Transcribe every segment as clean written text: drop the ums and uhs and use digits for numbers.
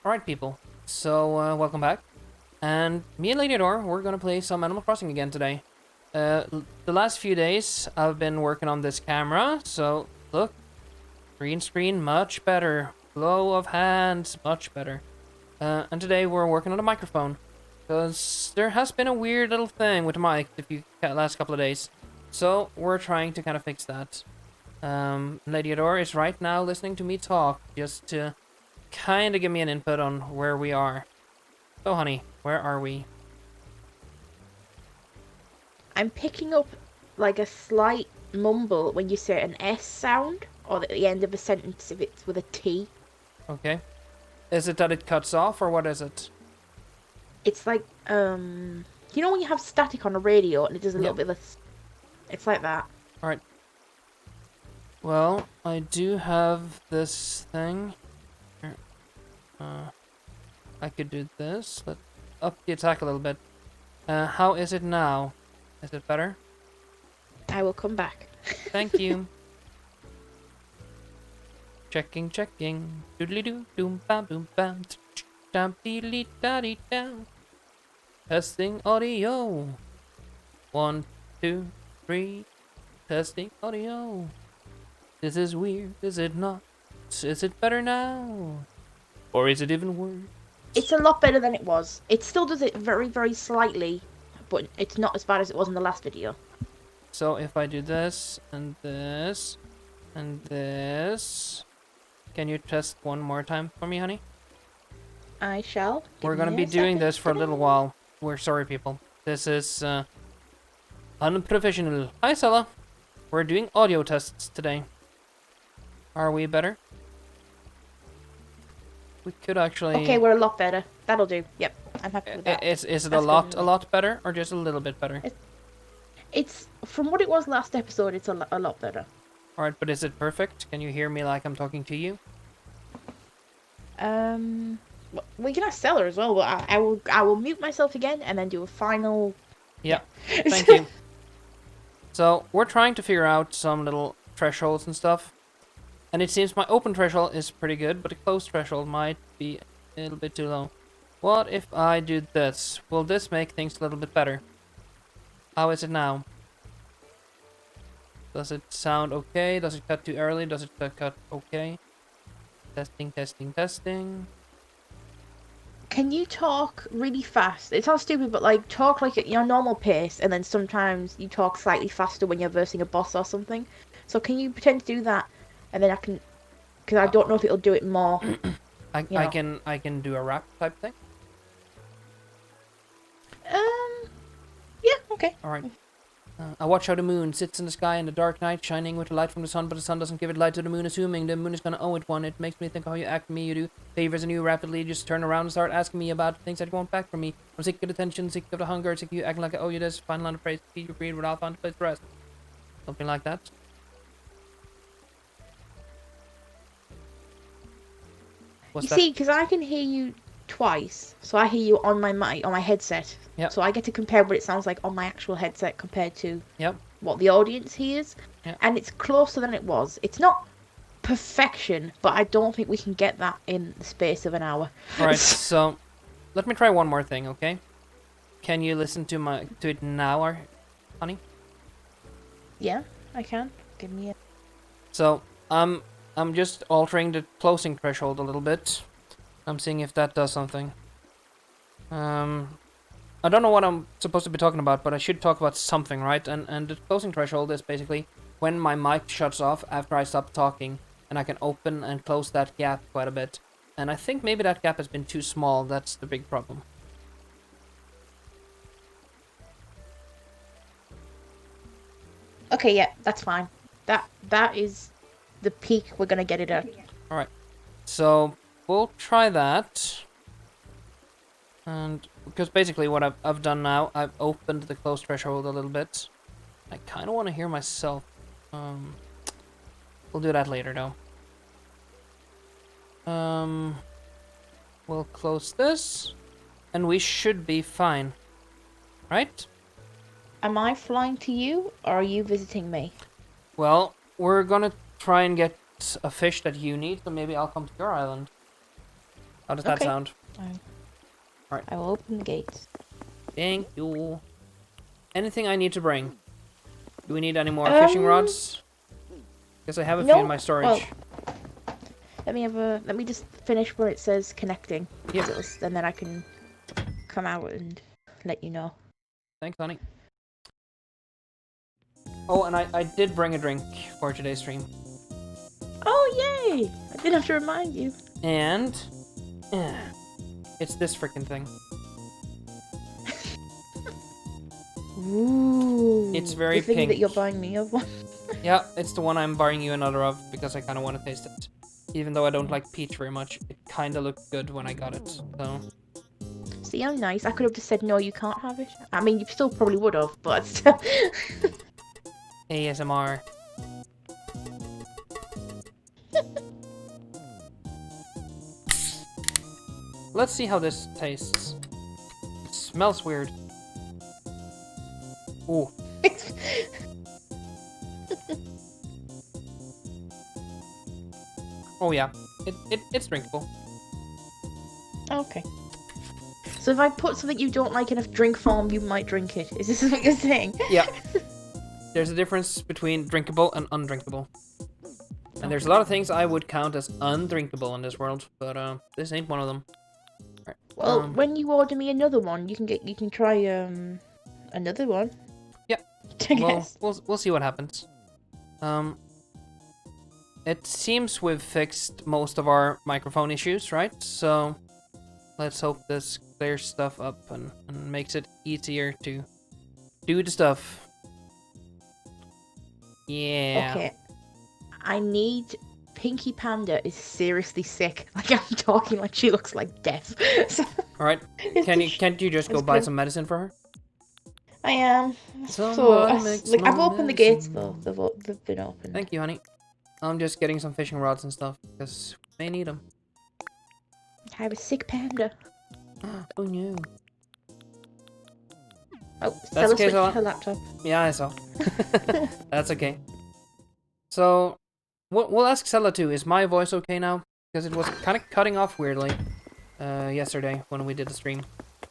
Alright, people. So, welcome back. And me and Ladyadore, we're gonna play some Animal Crossing again today. The last few days, I've been working on this camera, so look, green screen, much better. Flow of hands, much better. And today we're working on a microphone, because there has been a weird little thing with the mic the last couple of days. So, we're trying to kind of fix that. Ladyadore is right now listening to me talk, just to kind of give me an input on where we are. So, honey, where are we? I'm picking up like a slight mumble when you say an S sound, or at the end of a sentence if it's with a T. Okay. Is it that it cuts off, or what is it? It's like, you know when you have static on a radio and it does a little bit of it's like that. Alright. Well, I do have this thing. I could do this. Let's up the attack a little bit. How is it now? Is it better? I will come back. Thank you. Checking. Doodly doo, doom bam boom bam. Dum deedly daddy down. Testing audio. 1, 2, 3. Testing audio. This is weird, is it not? Is it better now? Or is it even worse? It's a lot better than it was. It still does it very, very slightly, but it's not as bad as it was in the last video. So if I do this, and this, and this... Can you test one more time for me, honey? I shall. We're gonna be doing this for a little while. We're sorry, people. This is, unprofessional. Hi, Sella. We're doing audio tests today. Are we better? We could actually... Okay, we're a lot better. That'll do. Yep, I'm happy with that. Is it a lot better, or just a little bit better? It's from what it was last episode. It's a lot better. All right, but is it perfect? Can you hear me like I'm talking to you? We can ask Stella as well. But I will mute myself again and then do a final. Yeah. Thank you. So we're trying to figure out some little thresholds and stuff. And it seems my open threshold is pretty good, but the closed threshold might be a little bit too low. What if I do this? Will this make things a little bit better? How is it now? Does it sound okay? Does it cut too early? Does it cut okay? Testing. Can you talk really fast? It sounds stupid, but like talk like at your normal pace, and then sometimes you talk slightly faster when you're versing a boss or something. So can you pretend to do that? And then I can, because I don't know if it'll do it more. I can do a rap type thing. Yeah, okay. All right. I watch how the moon sits in the sky in the dark night, shining with the light from the sun, but the sun doesn't give it light to the moon, assuming the moon is gonna owe it one. It makes me think how you act me, you do favors and you rapidly just turn around and start asking me about things that you want back from me. I'm sick of the tension, sick of the hunger, sick of you acting like I owe you this. Final line of praise, feed your greed without finding a place to rest. Something like that. See, because I can hear you twice, so I hear you on my mic, on my headset. Yep. So I get to compare what it sounds like on my actual headset compared to Yep. what the audience hears. Yep. And it's closer than it was. It's not perfection, but I don't think we can get that in the space of an hour. Alright, so let me try one more thing, okay? Can you listen to it now, honey? Yeah, I can. Give me a... So, I'm just altering the closing threshold a little bit. I'm seeing if that does something. I don't know what I'm supposed to be talking about, but I should talk about something, right? And the closing threshold is basically when my mic shuts off after I stop talking, and I can open and close that gap quite a bit. And I think maybe that gap has been too small. That's the big problem. Okay, yeah, that's fine. That is the peak we're gonna get it at. Alright. So, we'll try that. And, because basically what I've done now, I've opened the close threshold a little bit. I kind of want to hear myself. We'll do that later, though. We'll close this. And we should be fine. Right? Am I flying to you, or are you visiting me? Well, we're gonna try and get a fish that you need, so maybe I'll come to your island. How does that Okay. sound? Alright. I will open the gates. Thank you. Anything I need to bring? Do we need any more fishing rods? Because I have a few in my storage. Well, let me just finish where it says connecting. Yep. And then I can come out and let you know. Thanks, honey. Oh, and I did bring a drink for today's stream. Oh, yay! I didn't have to remind you. And it's this freaking thing. Ooh. It's very the thing pink. that you're buying me of one. Yeah, it's the one I'm buying you another of because I kind of want to taste it. Even though I don't like peach very much, it kind of looked good when I got it. So. See, I'm nice. I could have just said, no, you can't have it. I mean, you still probably would have, but still. ASMR. Let's see how this tastes. It smells weird. Ooh. Oh yeah, it's drinkable. Okay. So if I put something you don't like in a drink form, you might drink it. Is this what you're saying? Yeah. There's a difference between drinkable and undrinkable. And there's a lot of things I would count as undrinkable in this world, but this ain't one of them. Right. Well, when you order me another one, you can try another one. Yeah. I guess. Well, we'll see what happens. It seems we've fixed most of our microphone issues, right? So let's hope this clears stuff up and makes it easier to do the stuff. Yeah. Okay. I need... Pinky Panda is seriously sick. Like, I'm talking like she looks like death. So, Alright. Can't you just go buy some medicine for her? I am. I've opened the gates though. They've been opened. Thank you, honey. I'm just getting some fishing rods and stuff because they need them. I have a sick panda. Oh no. Oh, Stella switched her laptop. Yeah, I saw. That's okay. So, we'll ask Stella too. Is my voice okay now? Because it was kind of cutting off weirdly yesterday when we did the stream.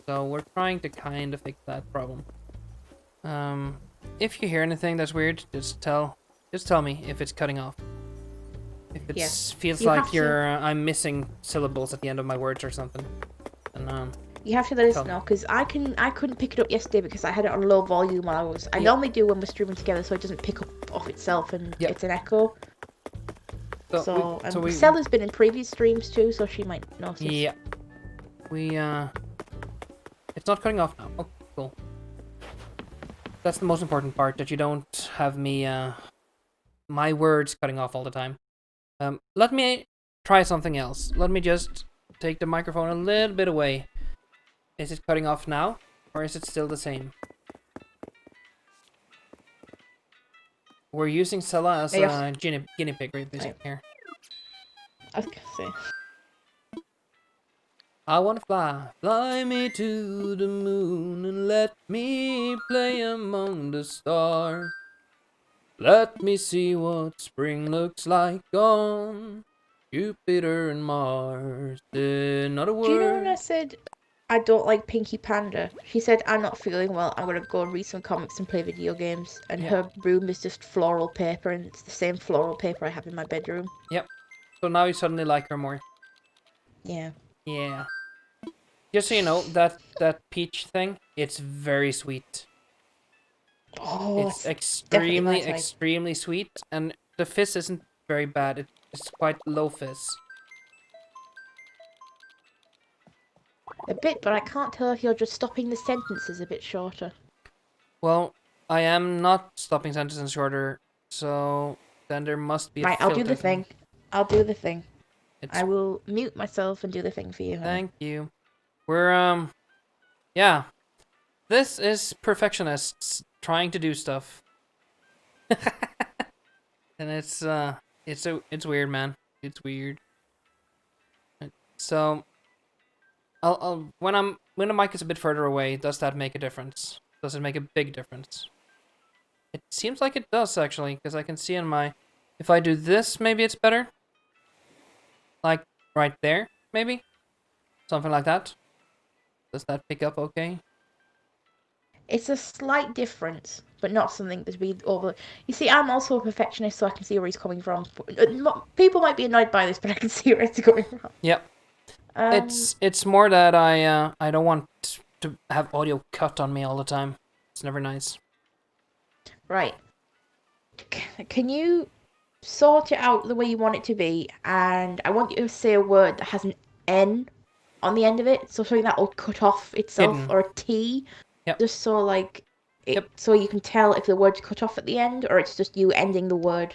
So we're trying to kind of fix that problem. If you hear anything that's weird, just tell me if it's cutting off. If it feels like I'm missing syllables at the end of my words or something. And you have to let us know, because I couldn't pick it up yesterday because I had it on low volume while I normally do when we're streaming together, so it doesn't pick up off itself and it's an echo. So Stella's been in previous streams too, so she might notice. Yeah. It's not cutting off now. Oh, cool. That's the most important part, that you don't have me, my words cutting off all the time. Let me try something else. Let me just take the microphone a little bit away. Is it cutting off now? Or is it still the same? We're using Stella as a guinea pig right here. I was gonna say. I wanna fly me to the moon and let me play among the stars. Let me see what spring looks like on Jupiter and Mars. In other words... Do you know when I said I don't like Pinky Panda? She said, I'm not feeling well, I'm gonna go read some comics and play video games. And her room is just floral paper, and it's the same floral paper I have in my bedroom. Yep. So now you suddenly like her more. Yeah. Yeah. Just so you know, that peach thing, it's very sweet. Oh, it's extremely sweet, and the fizz isn't very bad. It's quite low fizz. A bit, but I can't tell if you're just stopping the sentences a bit shorter. Well, I am not stopping sentences shorter, so then there must be a I'll do the thing. I'll do the thing. I will mute myself and do the thing for you. Honey. Thank you. We're, yeah. This is perfectionists trying to do stuff. And it's weird, man. It's weird. So, when the mic is a bit further away, does that make a difference? Does it make a big difference? It seems like it does, actually, because I can see in my... If I do this, maybe it's better? Like, right there, maybe? Something like that. Does that pick up okay? It's a slight difference, but not something to be over. You see, I'm also a perfectionist, so I can see where he's coming from. People might be annoyed by this, but I can see where it's coming from. Yep. Um, It's more that I don't want to have audio cut on me all the time. It's never nice. right. Can you sort it out the way you want it to be? And I want you to say a word that has an N on the end of it, so something that will cut off itself, Hidden. or a T. Yep. Just so like Yep. so you can tell if the word's cut off at the end, or it's just you ending the word.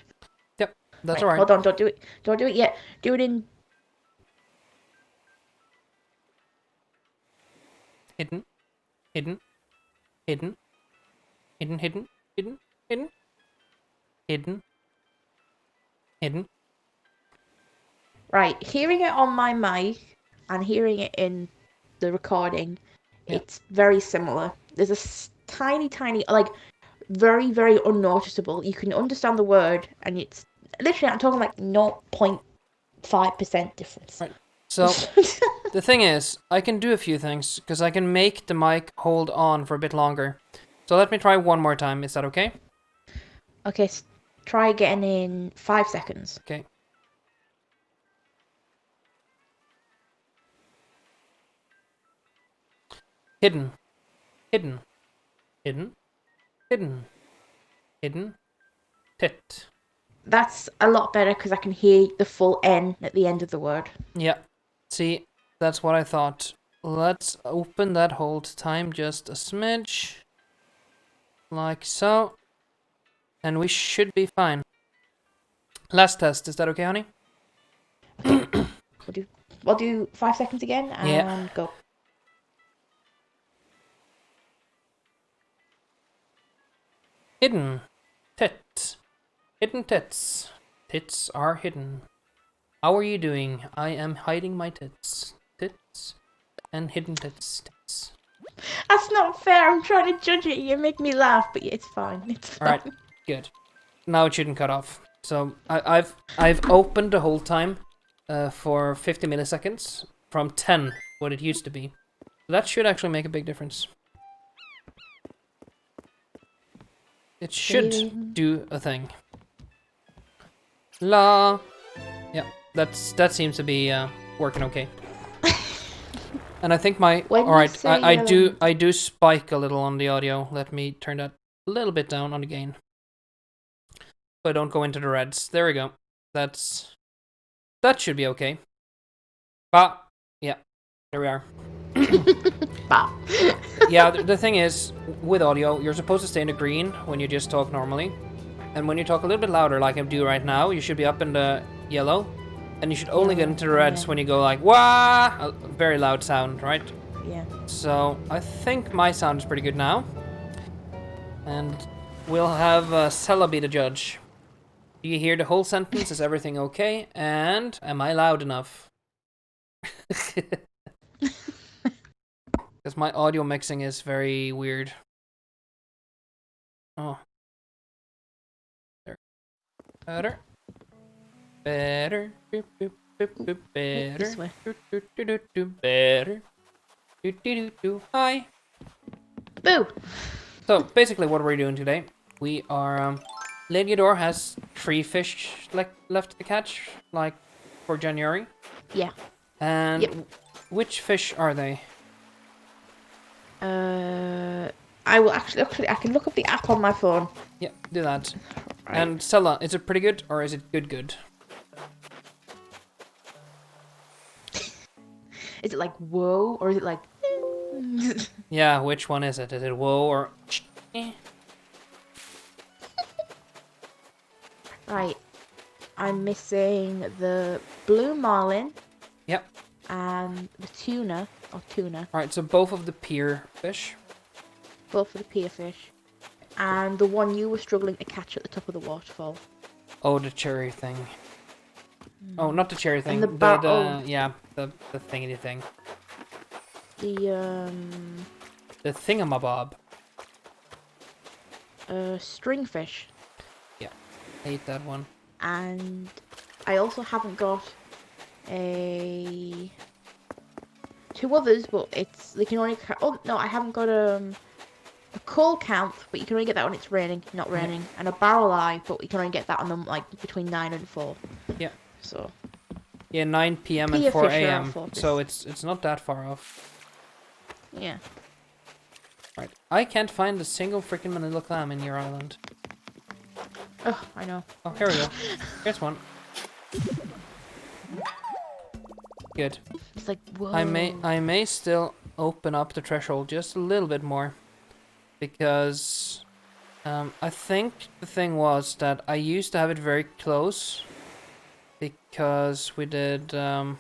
Yep. That's Right, alright. hold on, don't do it. Don't do it yet. Do it in Hidden. Hidden. Hidden. Hidden. Hidden. Hidden. Hidden. Hidden. Hidden. right. Hearing it on my mic and hearing it in the recording, Yep. it's very similar. There's a tiny, tiny, like very, very unnoticeable. You can understand the word, and it's literally I'm talking like 0.5% difference. Right. So the thing is, I can do a few things because I can make the mic hold on for a bit longer. So let me try one more time. Is that okay? Okay, try getting in 5 seconds. Okay. Hidden. Hidden. Hidden. Hidden. Hidden. Tit. That's a lot better because I can hear the full N at the end of the word. Yeah. See, that's what I thought. Let's open that hold time just a smidge. Like so. And we should be fine. Last test. Is that okay, honey? We'll do 5 seconds again and Yeah. go. Hidden. Tits. Hidden tits. Tits are hidden. How are you doing? I am hiding my tits. Tits. And hidden tits. Tits. That's not fair. I'm trying to judge it. You make me laugh, but it's fine. It's fine. Alright. Good. Now it shouldn't cut off. So I've opened the hold time for 50 milliseconds from 10, what it used to be. That should actually make a big difference. It should do a thing. La. Yeah, that seems to be working okay. And I think my alright, I do spike a little on the audio. Let me turn that a little bit down on the gain. So I don't go into the reds. There we go. That should be okay. But yeah, there we are. Yeah, the thing is, with audio, you're supposed to stay in the green when you just talk normally. And when you talk a little bit louder, like I do right now, you should be up in the yellow. And you should only get into the reds when you go like, wah! A very loud sound, right? Yeah. So, I think my sound is pretty good now. And we'll have Sella be the judge. Do you hear the whole sentence? Is everything okay? And am I loud enough? Because my audio mixing is very weird. Oh. There. Better. Better. Boop, boop, boop, boop, better. This way. Better. Hi. Boo! So, basically what we're doing today, we are, Ladyadore has 3 fish left to catch, like, for January. Yeah. And Yep. which fish are they? I will actually I can look up the app on my phone. Yeah, do that. Right. And Sella, is it pretty good or is it good? Is it like whoa or is it like? Yeah, which one is it? Is it whoa or? Right. I'm missing the blue marlin. Yep. And the tuna or tuna. All right, so both of the pier fish. Both of the pier fish. And the one you were struggling to catch at the top of the waterfall. Oh, the cherry thing. Oh, not the cherry thing. And yeah, the thingy thing. The thingamabob. stringfish. Yeah, hate that one. And I also haven't got a 2 others, but they can only. Oh no, I haven't got a coal count, but you can only get that when it's raining, not raining, and a barrel eye, but you can only get that on them like between 9 and 4. Yeah. So. Yeah, 9 p.m. and 4 a.m. So it's not that far off. Yeah. Right. I can't find a single freaking manila clam in your island. Oh, I know. Oh, here we go. Here's one. Good. It's like, whoa. I may still open up the threshold just a little bit more, because I think the thing was that I used to have it very close, because we did a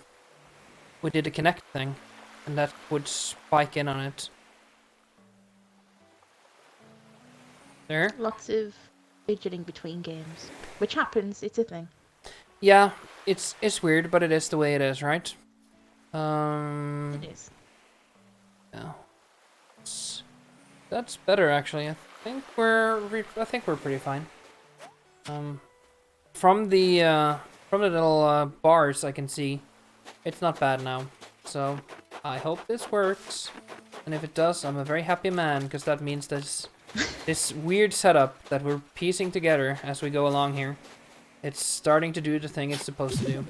connect thing, and that would spike in on it. There. Lots of fidgeting between games, which happens. It's a thing. Yeah, it's weird, but it is the way it is, right? It is. Yeah. That's better, actually. I think we're pretty fine. From the little bars I can see, it's not bad now. So I hope this works, and if it does, I'm a very happy man, because that means this weird setup that we're piecing together as we go along here, it's starting to do the thing it's supposed to do,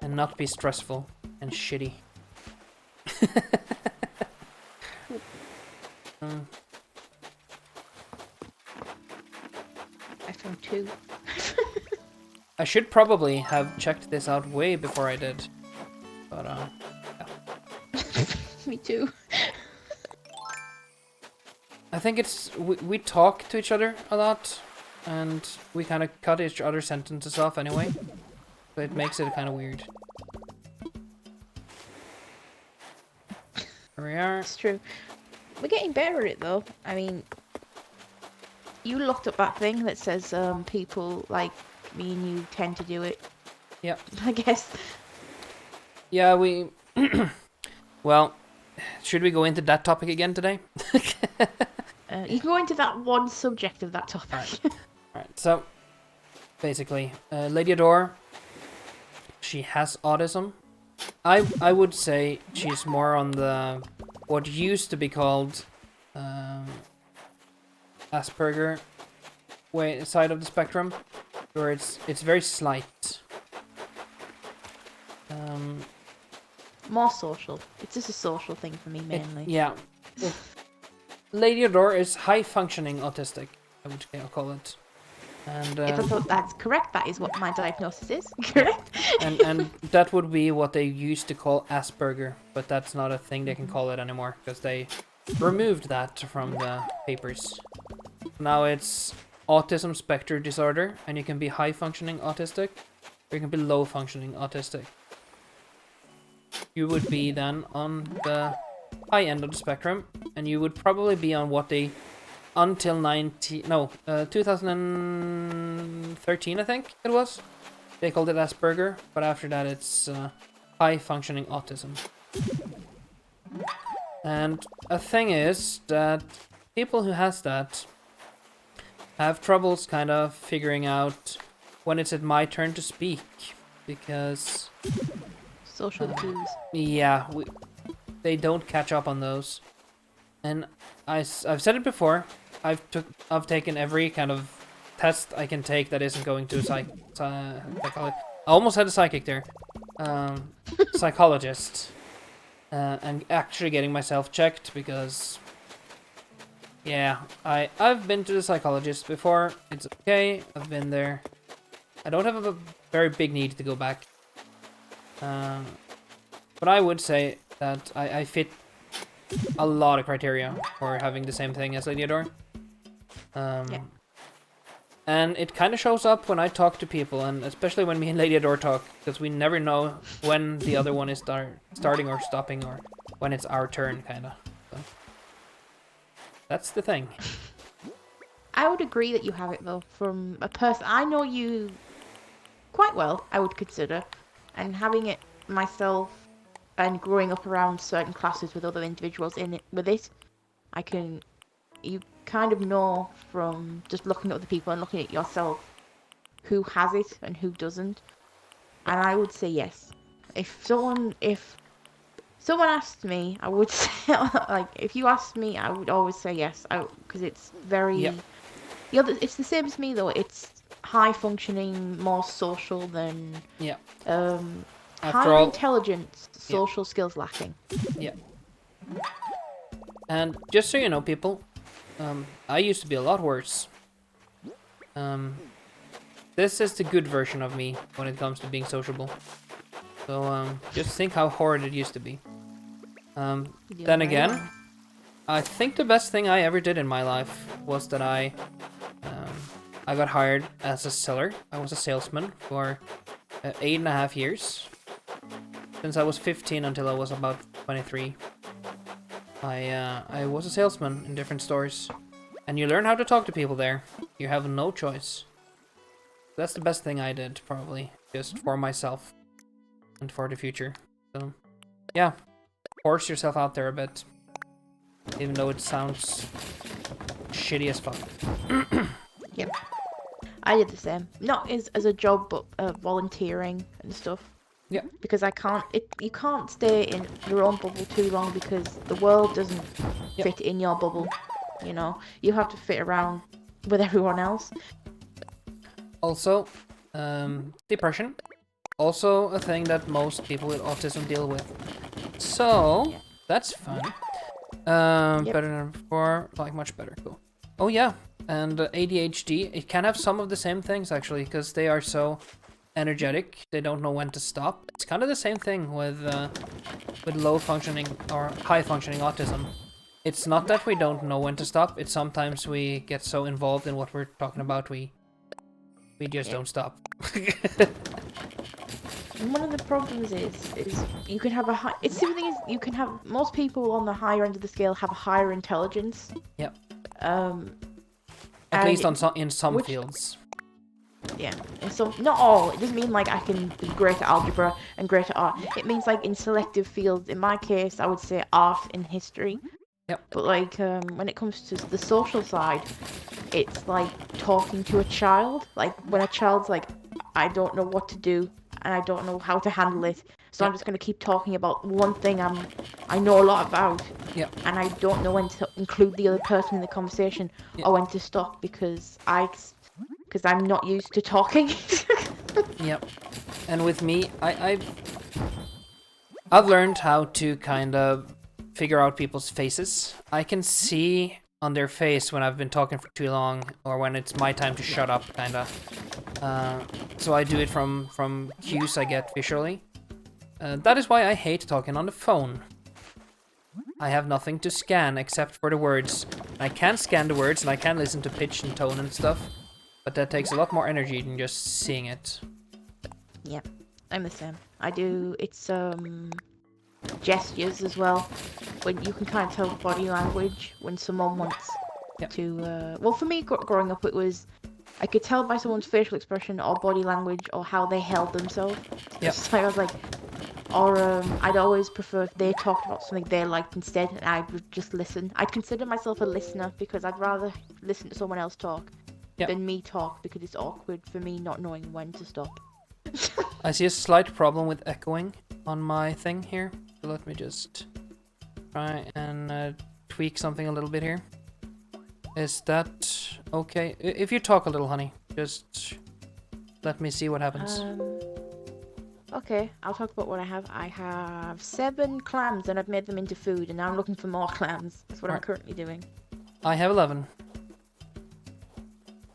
and not be stressful and shitty. I found 2. I should probably have checked this out way before I did, but yeah. Me too. I think it's we talk to each other a lot, and we kind of cut each other's sentences off anyway, so it makes it kind of weird. Here we are. It's true. We're getting better at it though. I mean, you looked up that thing that says people like me and you tend to do it. Yep. I guess. Yeah, we... Well, should we go into that topic again today? You can go into that one subject of that topic. Alright, so... Basically, Ladyadore, she has autism. I would say she's more on the... what used to be called... Asperger side of the spectrum, where it's very slight. More social. It's just a social thing for me mainly. Yeah. Ladyadore is high functioning autistic, I would call it. And if I thought that's correct, that is what my diagnosis is. Correct. and that would be what they used to call Asperger, but that's not a thing they can call it anymore, because they removed that from the papers. Now it's autism spectrum disorder, and you can be high functioning autistic, or you can be low functioning autistic. You would be then on the high end of the spectrum, and you would probably be on what they, until 2013 I think it was, they called it Asperger, but after that it's high functioning autism. And a thing is that people who has that have troubles kind of figuring out when it's my turn to speak, because Social cues. yeah, they don't catch up on those. And I've said it before, I've taken every kind of test I can take that isn't going to a psychologist. I almost had a psychic there. Psychologist. And actually getting myself checked, because yeah, I've been to the psychologist before. It's okay, I've been there. I don't have a very big need to go back. But I would say that I fit a lot of criteria for having the same thing as Ladyadore. Yeah. And it kind of shows up when I talk to people, and especially when me and Ladyadore talk, because we never know when the other one is starting or stopping, or when it's our turn, kind of. So, that's the thing. I would agree that you have it though, from a person I know you quite well, I would consider, and having it myself and growing up around certain classes with other individuals in it with it, you kind of know from just looking at other people and looking at yourself who has it and who doesn't. And I would say yes. If someone asked me, I would say, like, if you asked me, I would always say yes, because it's very. Yep. It's the same as me though. It's high functioning, more social than. Yeah. Um, After higher all, intelligence, social skills lacking. yeah. And just so you know, people, I used to be a lot worse. This is the good version of me when it comes to being sociable. So, just think how horrid it used to be. Then again, I think the best thing I ever did in my life was that I got hired as a seller. I was a salesman for 8.5 years. Since I was 15 until I was about 23. I was a salesman in different stores. And you learn how to talk to people there. You have no choice. That's the best thing I did, probably. Just for myself. And for the future. So, yeah. Force yourself out there a bit. Even though it sounds shitty as fuck. Yep. I did the same. Not as a job, but volunteering and stuff. Yeah. Because you can't stay in your own bubble too long because the world doesn't fit in your bubble. You know, you have to fit around with everyone else. Also, depression. Also a thing that most people with autism deal with. So, that's fun. Better than before, like much better, cool. Oh yeah, and ADHD, it can have some of the same things actually, because they are so energetic, they don't know when to stop. It's kind of the same thing with low functioning or high functioning autism. It's not that we don't know when to stop, it's sometimes we get so involved in what we're talking about, we just don't stop. One of the problems is you can have a high. It's the thing is you can have most people on the higher end of the scale have a higher intelligence. Yep. At least in some fields. Yeah, and so not all. It doesn't mean like I can be great at algebra and great at art. It means like in selective fields. In my case, I would say art and history. Yep. But like when it comes to the social side, it's like talking to a child. Like when a child's like, I don't know what to do and I don't know how to handle it, so I'm just gonna keep talking about one thing I know a lot about. Yep. And I don't know when to include the other person in the conversation or when to stop because I'm not used to talking. Yep. And with me, I've learned how to kind of figure out people's faces. I can see on their face when I've been talking for too long or when it's my time to shut up, kind of. So I do it from cues I get visually. That is why I hate talking on the phone. I have nothing to scan except for the words. I can scan the words and I can listen to pitch and tone and stuff, but that takes a lot more energy than just seeing it. Yeah, I'm the same. I do, it's gestures as well. When you can kind of tell body language when someone wants to, well for me growing up it was, I could tell by someone's facial expression or body language or how they held themselves. Yep. So I was like, or I'd always prefer if they talked about something they liked instead and I would just listen. I'd consider myself a listener because I'd rather listen to someone else talk than me talk because it's awkward for me not knowing when to stop. I see a slight problem with echoing on my thing here. So let me just try and tweak something a little bit here. Is that okay? If you talk a little, honey, just let me see what happens. Okay, I'll talk about what I have. I have 7 clams and I've made them into food and now I'm looking for more clams. That's what I'm currently doing. I have 11.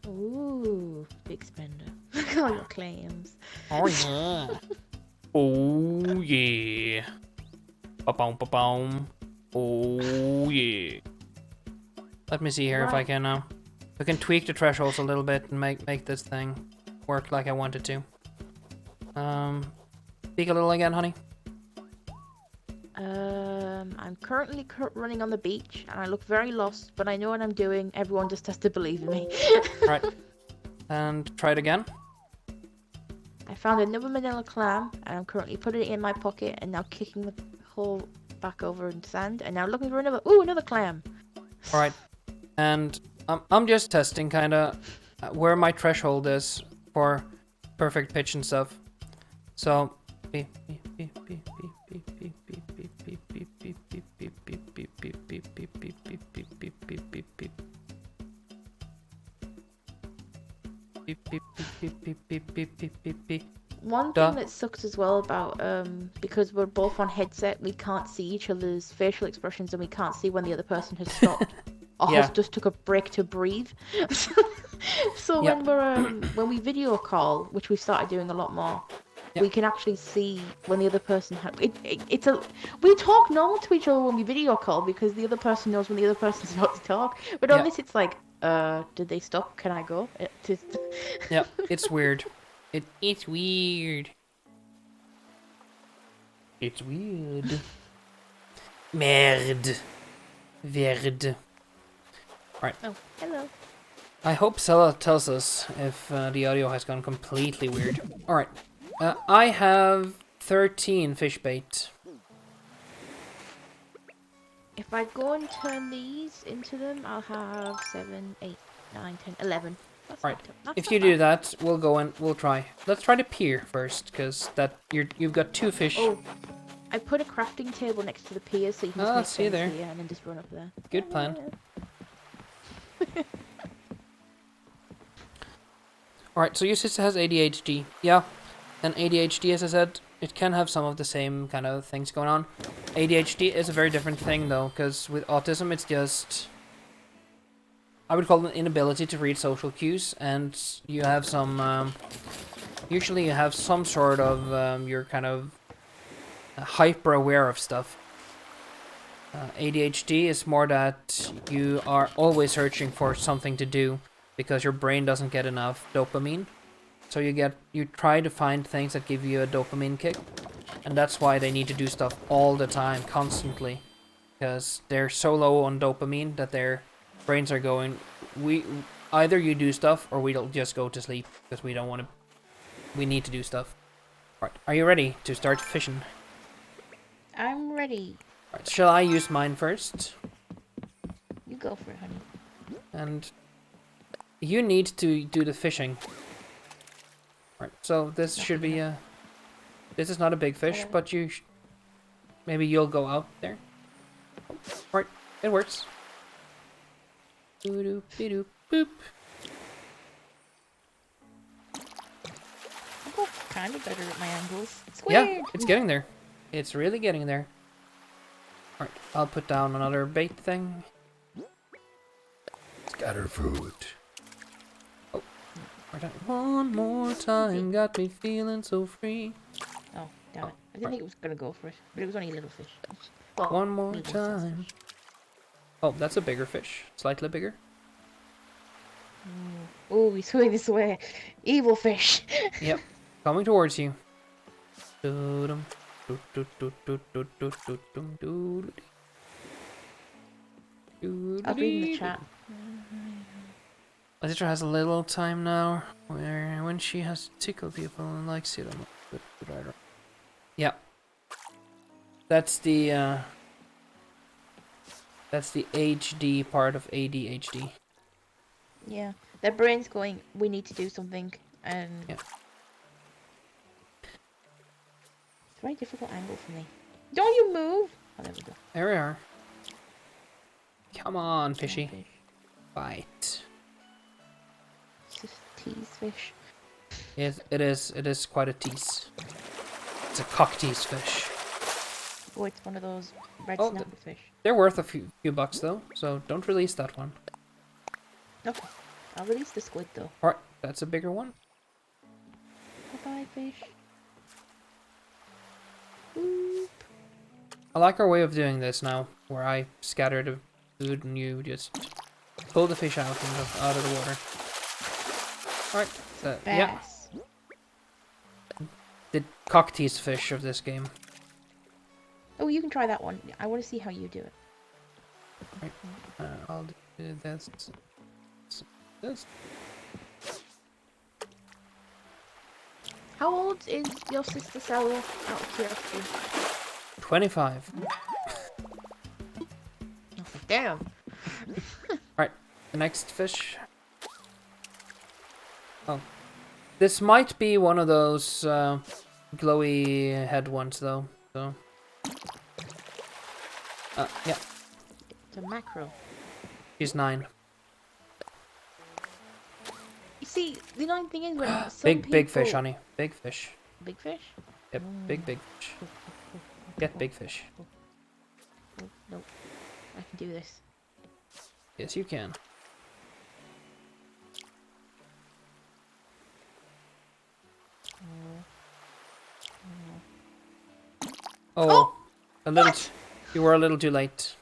Ooh, big spender. Look at all your clams. Oh yeah. Oh yeah. Ba-boom, ba-boom. Oh yeah. Let me see here if I can tweak the thresholds a little bit and make this thing work like I want it to. Speak a little again, honey. I'm currently running on the beach and I look very lost, but I know what I'm doing. Everyone just has to believe in me. Right. And try it again. I found another manila clam and I'm currently putting it in my pocket and now kicking the hole back over in sand and now looking for another clam. Alright. And I'm just testing kind of where my threshold is for perfect pitch and stuff. So beep beep beep beep beep beep beep beep beep beep Beep, beep, beep, beep, beep, beep, beep. One thing that sucks as well about because we're both on headset, we can't see each other's facial expressions and we can't see when the other person has stopped or has just took a break to breathe. So when we video call, which we started doing a lot more, we can actually see when the other person we talk normal to each other when we video call because the other person knows when the other person's about to talk. But on this, it's like, did they stop? Can I go? Yeah, it's weird. It's weird. It's weird. Merde. Weird. Alright. Oh, hello. I hope Sella tells us if the audio has gone completely weird. Alright. I have 13 fish bait. If I go and turn these into them, I'll have 7, 8, 9, 10, 11. Right. If you do that, we'll go and we'll try. Let's try the pier first, because you've got 2 fish. Oh, I put a crafting table next to the pier so you can just make see there. here and then just run up there. Good plan. Alright, so your sister has ADHD. Yeah. And ADHD, as I said, it can have some of the same kind of things going on. ADHD is a very different thing, though, because with autism, it's just... I would call it an inability to read social cues, and you have some... usually you have some sort of... you're kind of hyper-aware of stuff. ADHD is more that you are always searching for something to do, because your brain doesn't get enough dopamine. So you try to find things that give you a dopamine kick. And that's why they need to do stuff all the time, constantly. Because they're so low on dopamine that their brains are going, either you do stuff or we'll just go to sleep. Because we don't want to, we need to do stuff. Right, are you ready to start fishing? I'm ready. Right, shall I use mine first? You go for it, honey. And you need to do the fishing. Right, so this should be a... This is not a big fish, but maybe you'll go out there. Right, it works. Boop. I go kind of better at my angles. It's weird. Yeah, it's getting there. It's really getting there. Alright, I'll put down another bait thing. Scatter fruit. Oh, one more time, got me feeling so free. Oh, damn it. I didn't think it was going to go for it, but it was only a little fish. Well, one more time. Oh, that's a bigger fish. Slightly bigger. Oh, he's swimming this way. Evil fish. Yep, coming towards you. I'll read in the chat. My sister has a little time now where when she has to tickle people and likes it. Yeah. That's the HD part of ADHD. Yeah. Their brain's going, we need to do something, and yeah. It's a very difficult angle for me. Don't you move! Oh, there we go. There we are. Come on, fishy. Fish. Bite. It's just tease fish. Yes, it is. It is quite a tease. It's a cocktease fish. Oh, it's one of those red snapper fish. They're worth a few bucks though, so don't release that one. Okay. I'll release the squid though. Alright, that's a bigger one. Bye-bye, fish. Boop. I like our way of doing this now, where I scatter the food and you just pull the fish out of the water. Alright, yeah. The cocktease fish of this game. Oh, you can try that one. I want to see how you do it. Right. I'll do this. This. How old is your sister Sally, out of curiosity? 25. Damn. Right, the next fish. Oh. This might be one of those glowy head ones though, so. Yeah. It's a mackerel. She's 9. He's See, the annoying thing is when some Big fish, people- honey. Big fish. Big fish? Yep, big fish. Get big fish. Oh, nope. I can do this. Yes, you can. Oh, a little. You were a little too late.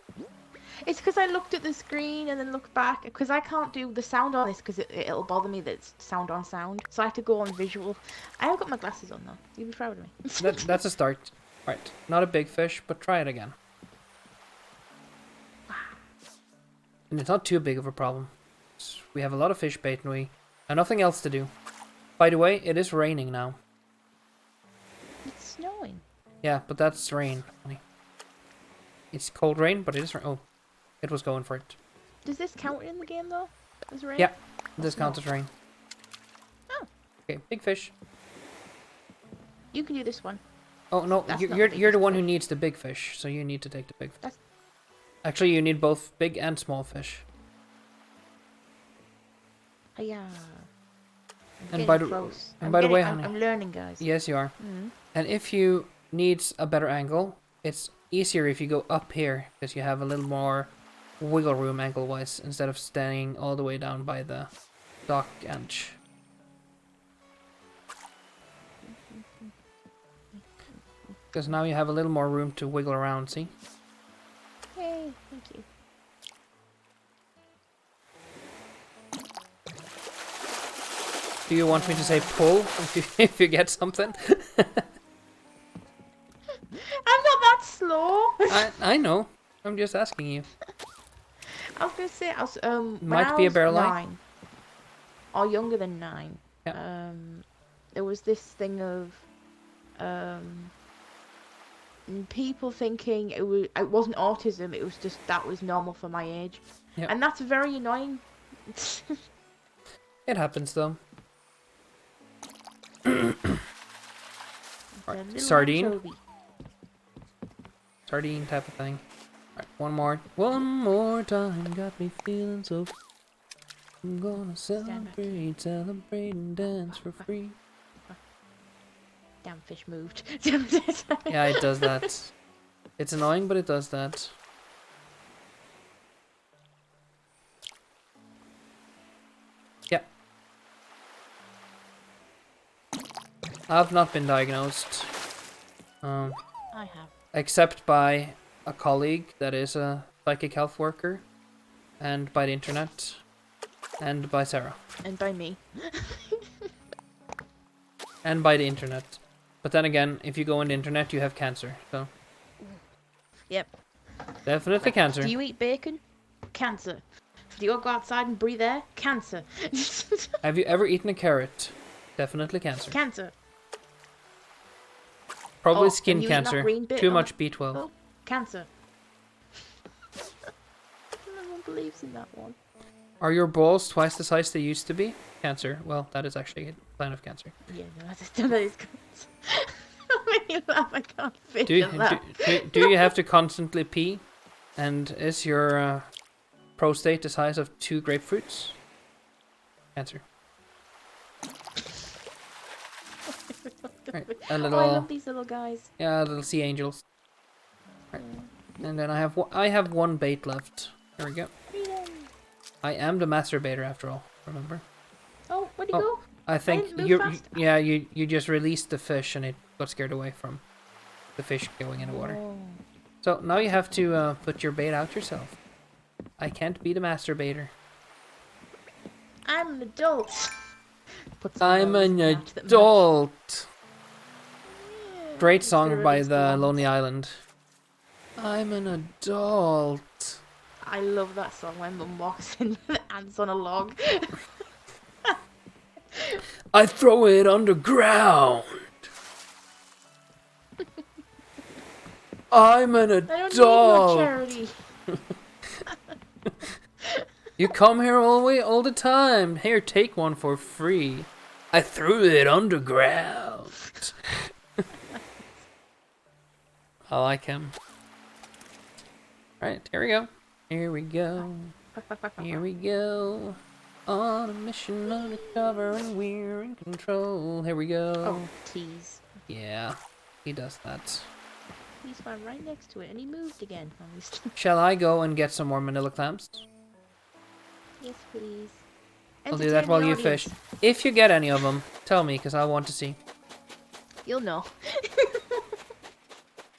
It's because I looked at the screen and then looked back. Because I can't do the sound on this because it'll bother me that it's sound on sound. So I have to go on visual. I haven't got my glasses on though. You'll be proud of me. That's a start. Right, not a big fish, but try it again. And it's not too big of a problem. We have a lot of fish bait and we have nothing else to do. By the way, it is raining now. It's snowing. Yeah, but that's rain, honey. It's cold rain, but it is rain. Oh, it was going for it. Does this count in the game though? As rain? Yeah, this counts as rain. Oh. Okay, big fish. You can do this one. Oh no, That's not you're big, the that's one who big. needs the big fish, so you need to take the big fish. That's- Actually, you need both big and small fish. Yeah. And by the way, honey. I'm learning, guys. Yes, you are. Mm. And if you need a better angle, it's easier if you go up here, because you have a little more wiggle room angle-wise, instead of staying all the way down by the dock edge. Because now you have a little more room to wiggle around, see? Yay, thank you. Do you want me to say pull if you get something? I'm not that slow. I know. I'm just asking you. I was gonna say I was when Might I be a was barrel eye. 9, or younger than 9. Yeah. There was this thing of people thinking it wasn't autism. It was just that was normal for my age, Yep. and that's very annoying. It happens though. A little Sardine? anchovy. Sardine type of thing. Alright, one more time, got me feeling so. I'm gonna celebrate and dance for free. Damn fish moved. Yeah, it does that. It's annoying, but it does that. Yeah. I've not been diagnosed. I have. Except by a colleague that is a psychic health worker, and by the internet, and by Sarah, And by me. and by the internet. But then again, if you go on the internet, you have cancer, so Yep. definitely cancer. Do you eat bacon? Cancer. Do you go outside and breathe air? Cancer. Have you ever eaten a carrot? Definitely cancer. Cancer. Probably Oh, skin and you eat that cancer. green bit Too on much it? B12. Oh, cancer. No one believes in that one. Are your balls twice the size they used to be? Cancer. Well, that is actually a sign of cancer. Yeah, no, that is cancer. When you laugh, I can't figure Do you, that. do you have to constantly pee? And is your prostate the size of 2 grapefruits? Cancer. Right, a Oh, I little, love these little guys. yeah, little sea angels. Right. And then I have one bait left. There we go. Freedom. I am the masturbator after all. Remember? Oh, where'd he go? I think didn't move you fast. yeah you just released the fish and it got scared away from the fish going in the water. Oh. So now you have to put your bait out yourself. I can't be the masturbator. I'm an adult. Put some I'm words an in that match. adult. Yeah, Great it's song gonna by release the ones. Lonely Island. I'm an adult. I love that song when Mum walks in with ants on a log. I throw it underground. I'm an I don't need adult. no charity. You come here all the time. Here, take one for free. I threw it underground. I like him. Right, here we go. Here we go. Here we go. On a mission undercover and we're in control. Here we go. Oh, tease. Yeah, he does that. He's found right next to it, and he moved again. Shall I go and get some more manila clamps? Yes, please. I'll do that while you fish. If you get any of them, tell me, because I want to see. You'll know.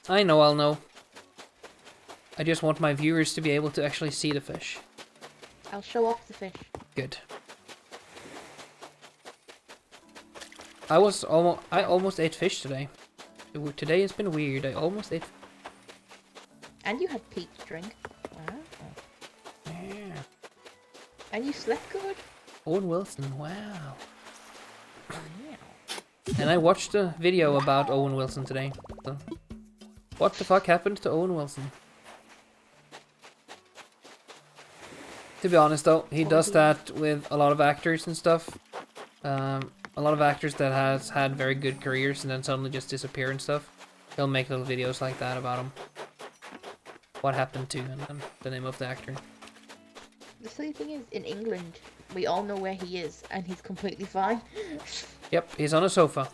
I know I'll know. I just want my viewers to be able to actually see the fish. I'll show off the fish. Good. I almost ate fish today. Today has been weird. I almost ate. And you had peach drink. Wow. Yeah. And you slept good. Owen Wilson. Wow. Yeah. And I watched a video about Owen Wilson today. So, what the fuck happened to Owen Wilson? To be honest though, he does that with a lot of actors and stuff. A lot of actors that has had very good careers and then suddenly just disappear and stuff. He'll make little videos like that about them. What happened to and then the name of the actor. The silly thing is, in England, we all know where he is, and he's completely fine. Yep, he's on a sofa.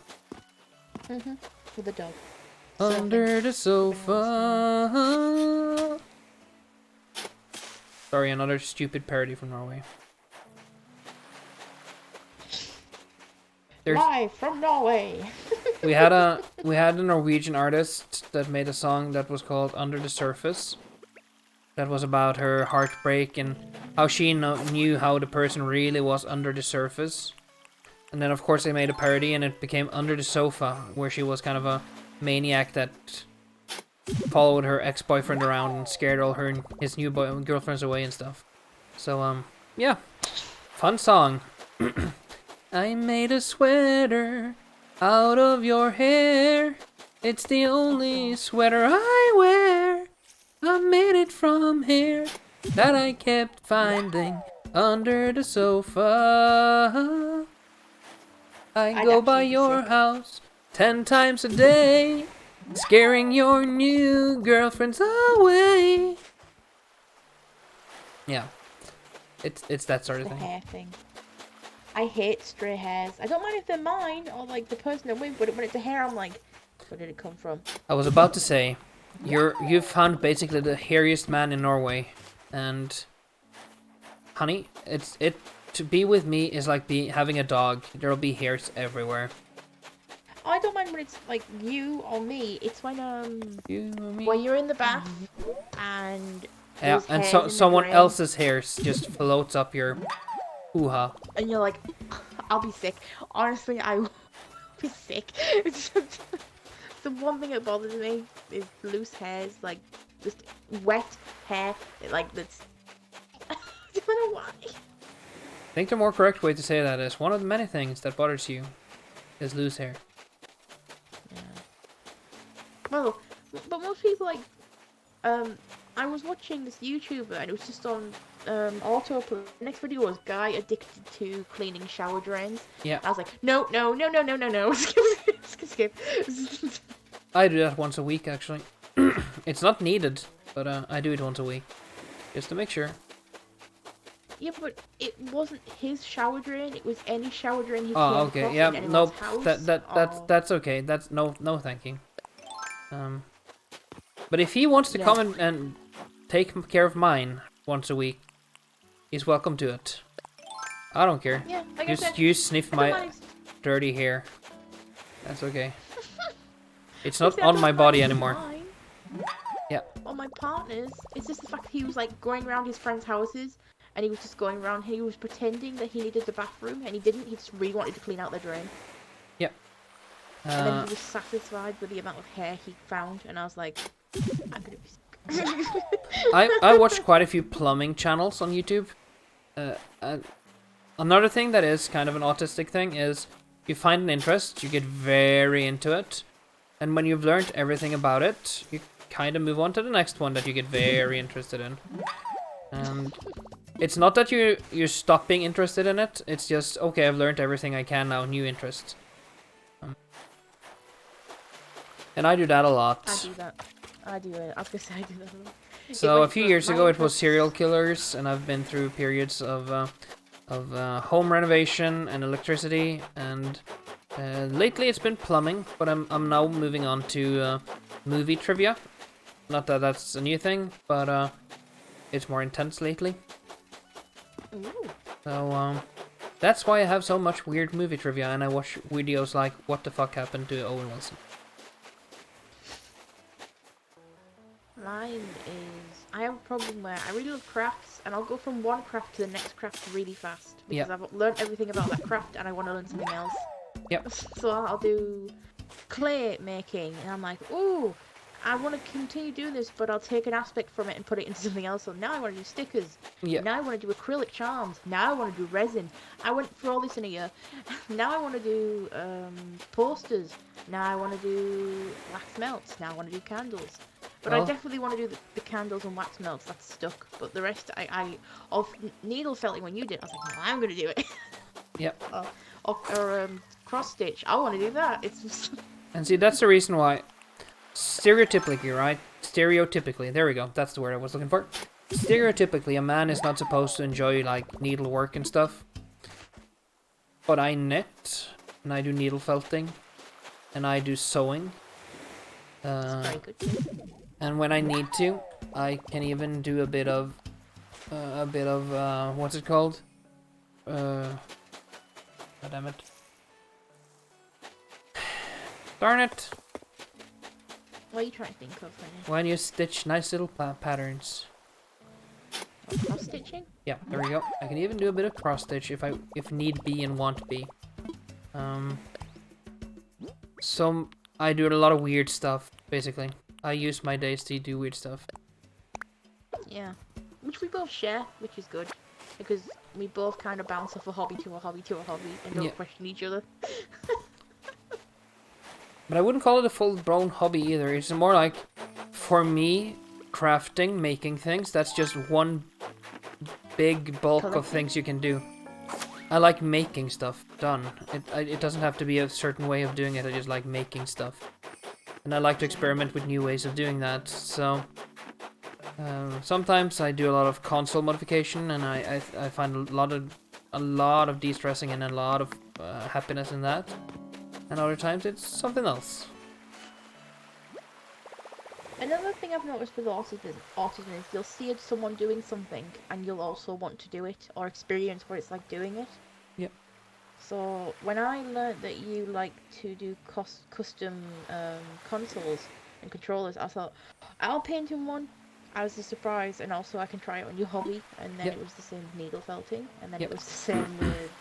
With a dog. Under the sofa. Sorry, another stupid parody from Norway. Live from Norway. we had a Norwegian artist that made a song that was called Under the Surface. That was about her heartbreak and how she knew how the person really was under the surface. And then of course they made a parody and it became Under the Sofa, where she was kind of a maniac that followed her ex-boyfriend around and scared all her and his new girlfriends away and stuff. So yeah, fun song. I made a sweater out of your hair. It's the only sweater I wear. I made it from hair that I kept finding under the sofa. I go by your house 10 times a day, scaring your new girlfriends away. Yeah, it's that sort of thing. Hair thing. I hate stray hairs. I don't mind if they're mine or like the person I'm with, but when it's a hair, I'm like, where did it come from? I was about to say, you've found basically the hairiest man in Norway, and honey, to be with me is like having a dog. There'll be hairs everywhere. I don't mind when it's like you or me. It's when You or me. when you're in the bath and Yeah, and someone else's hairs just floats up your hoo-ha. and you're like, I'll be sick. Honestly, I will be sick. It's just, the one thing that bothers me is loose hairs, like just wet hair, like that's. I don't know why. I think the more correct way to say that is one of the many things that bothers you is loose hair. Yeah. Well, but most people like, I was watching this YouTuber and it was just on autoplay. The next video was guy addicted to cleaning shower drains. Yeah. I was like, no. skip. I do that once a week actually. It's not needed, but I do it once a week just to make sure. Yeah, but it wasn't his shower drain. It was any shower drain he came okay. across Yeah. in anyone's Nope. house. That's okay. That's no thank you. But if he wants to come and take care of mine once a week, he's welcome to it. I don't care. Yeah, like I said, You sniff my dirty hair. That's okay. It's not on my body anymore. Yeah. On my partner's, it's just the fact that he was like going around his friends' houses and he was just going around. He was pretending that he needed the bathroom and he didn't. He just really wanted to clean out the drain. Yep. And then he was satisfied with the amount of hair he found, and I was like, I'm gonna be sick. I watch quite a few plumbing channels on YouTube. Another thing that is kind of an autistic thing is you find an interest, you get very into it, and when you've learned everything about it, you kind of move on to the next one that you get very interested in. And it's not that you stop being interested in it, it's just, okay, I've learned everything I can now, new interest. And I do that a lot. I do that. I do it. I was gonna say I do that a lot. So a few years ago it was serial killers, and I've been through periods of home renovation and electricity, and lately it's been plumbing, but I'm now moving on to movie trivia. Not that that's a new thing, but it's more intense lately. Ooh. So that's why I have so much weird movie trivia, and I watch videos like "What the fuck happened to Owen Wilson?" Mine is, I have a problem where I really love crafts, and I'll go from one craft to the next craft really fast because I've learned everything about that craft and I want to learn something else. Yep. So I'll do clay making, and I'm like, ooh, I want to continue doing this, but I'll take an aspect from it and put it into something else. So now I want to do stickers. Yeah. Now I want to do acrylic charms. Now I want to do resin. I went through all this in a year. Now I want to do posters. Now I want to do wax melts. Now I want to do candles. But I definitely want to do the candles and wax melts. That's stuck. But the rest, of needle felting when you did, I was like, no, I'm going to do it. Yep. Or cross stitch. I want to do that. It's just... And see, that's the reason why. Stereotypically, right? Stereotypically, there we go. That's the word I was looking for. Stereotypically, a man is not supposed to enjoy like needlework and stuff. But I knit, and I do needle felting, and I do sewing. That's very good. And when I need to, I can even do a bit of what's it called? God damn it! Darn it! What are you trying to think of, Lenny? When you stitch nice little patterns. Cross stitching? Yeah, there we go. I can even do a bit of cross stitch if need be and want be. So I do a lot of weird stuff, basically. I use my days to do weird stuff. Yeah. Which we both share, which is good. Because we both kind of bounce off a hobby to a hobby to a hobby and don't question each other. But I wouldn't call it a full-blown hobby either. It's more like, for me, crafting, making things, that's just one big bulk of things you can do. I like making stuff done. It doesn't have to be a certain way of doing it. I just like making stuff. And I like to experiment with new ways of doing that. So sometimes I do a lot of console modification, and I find a lot of de-stressing and a lot of happiness in that. And other times it's something else. Another thing I've noticed with autism is you'll see someone doing something and you'll also want to do it or experience what it's like doing it. Yep. So when I learned that you like to do custom consoles and controllers, I thought, I'll paint in one. I was surprised, and also I can try it on your hobby. And then it was the same with needle felting, and then it was the same with...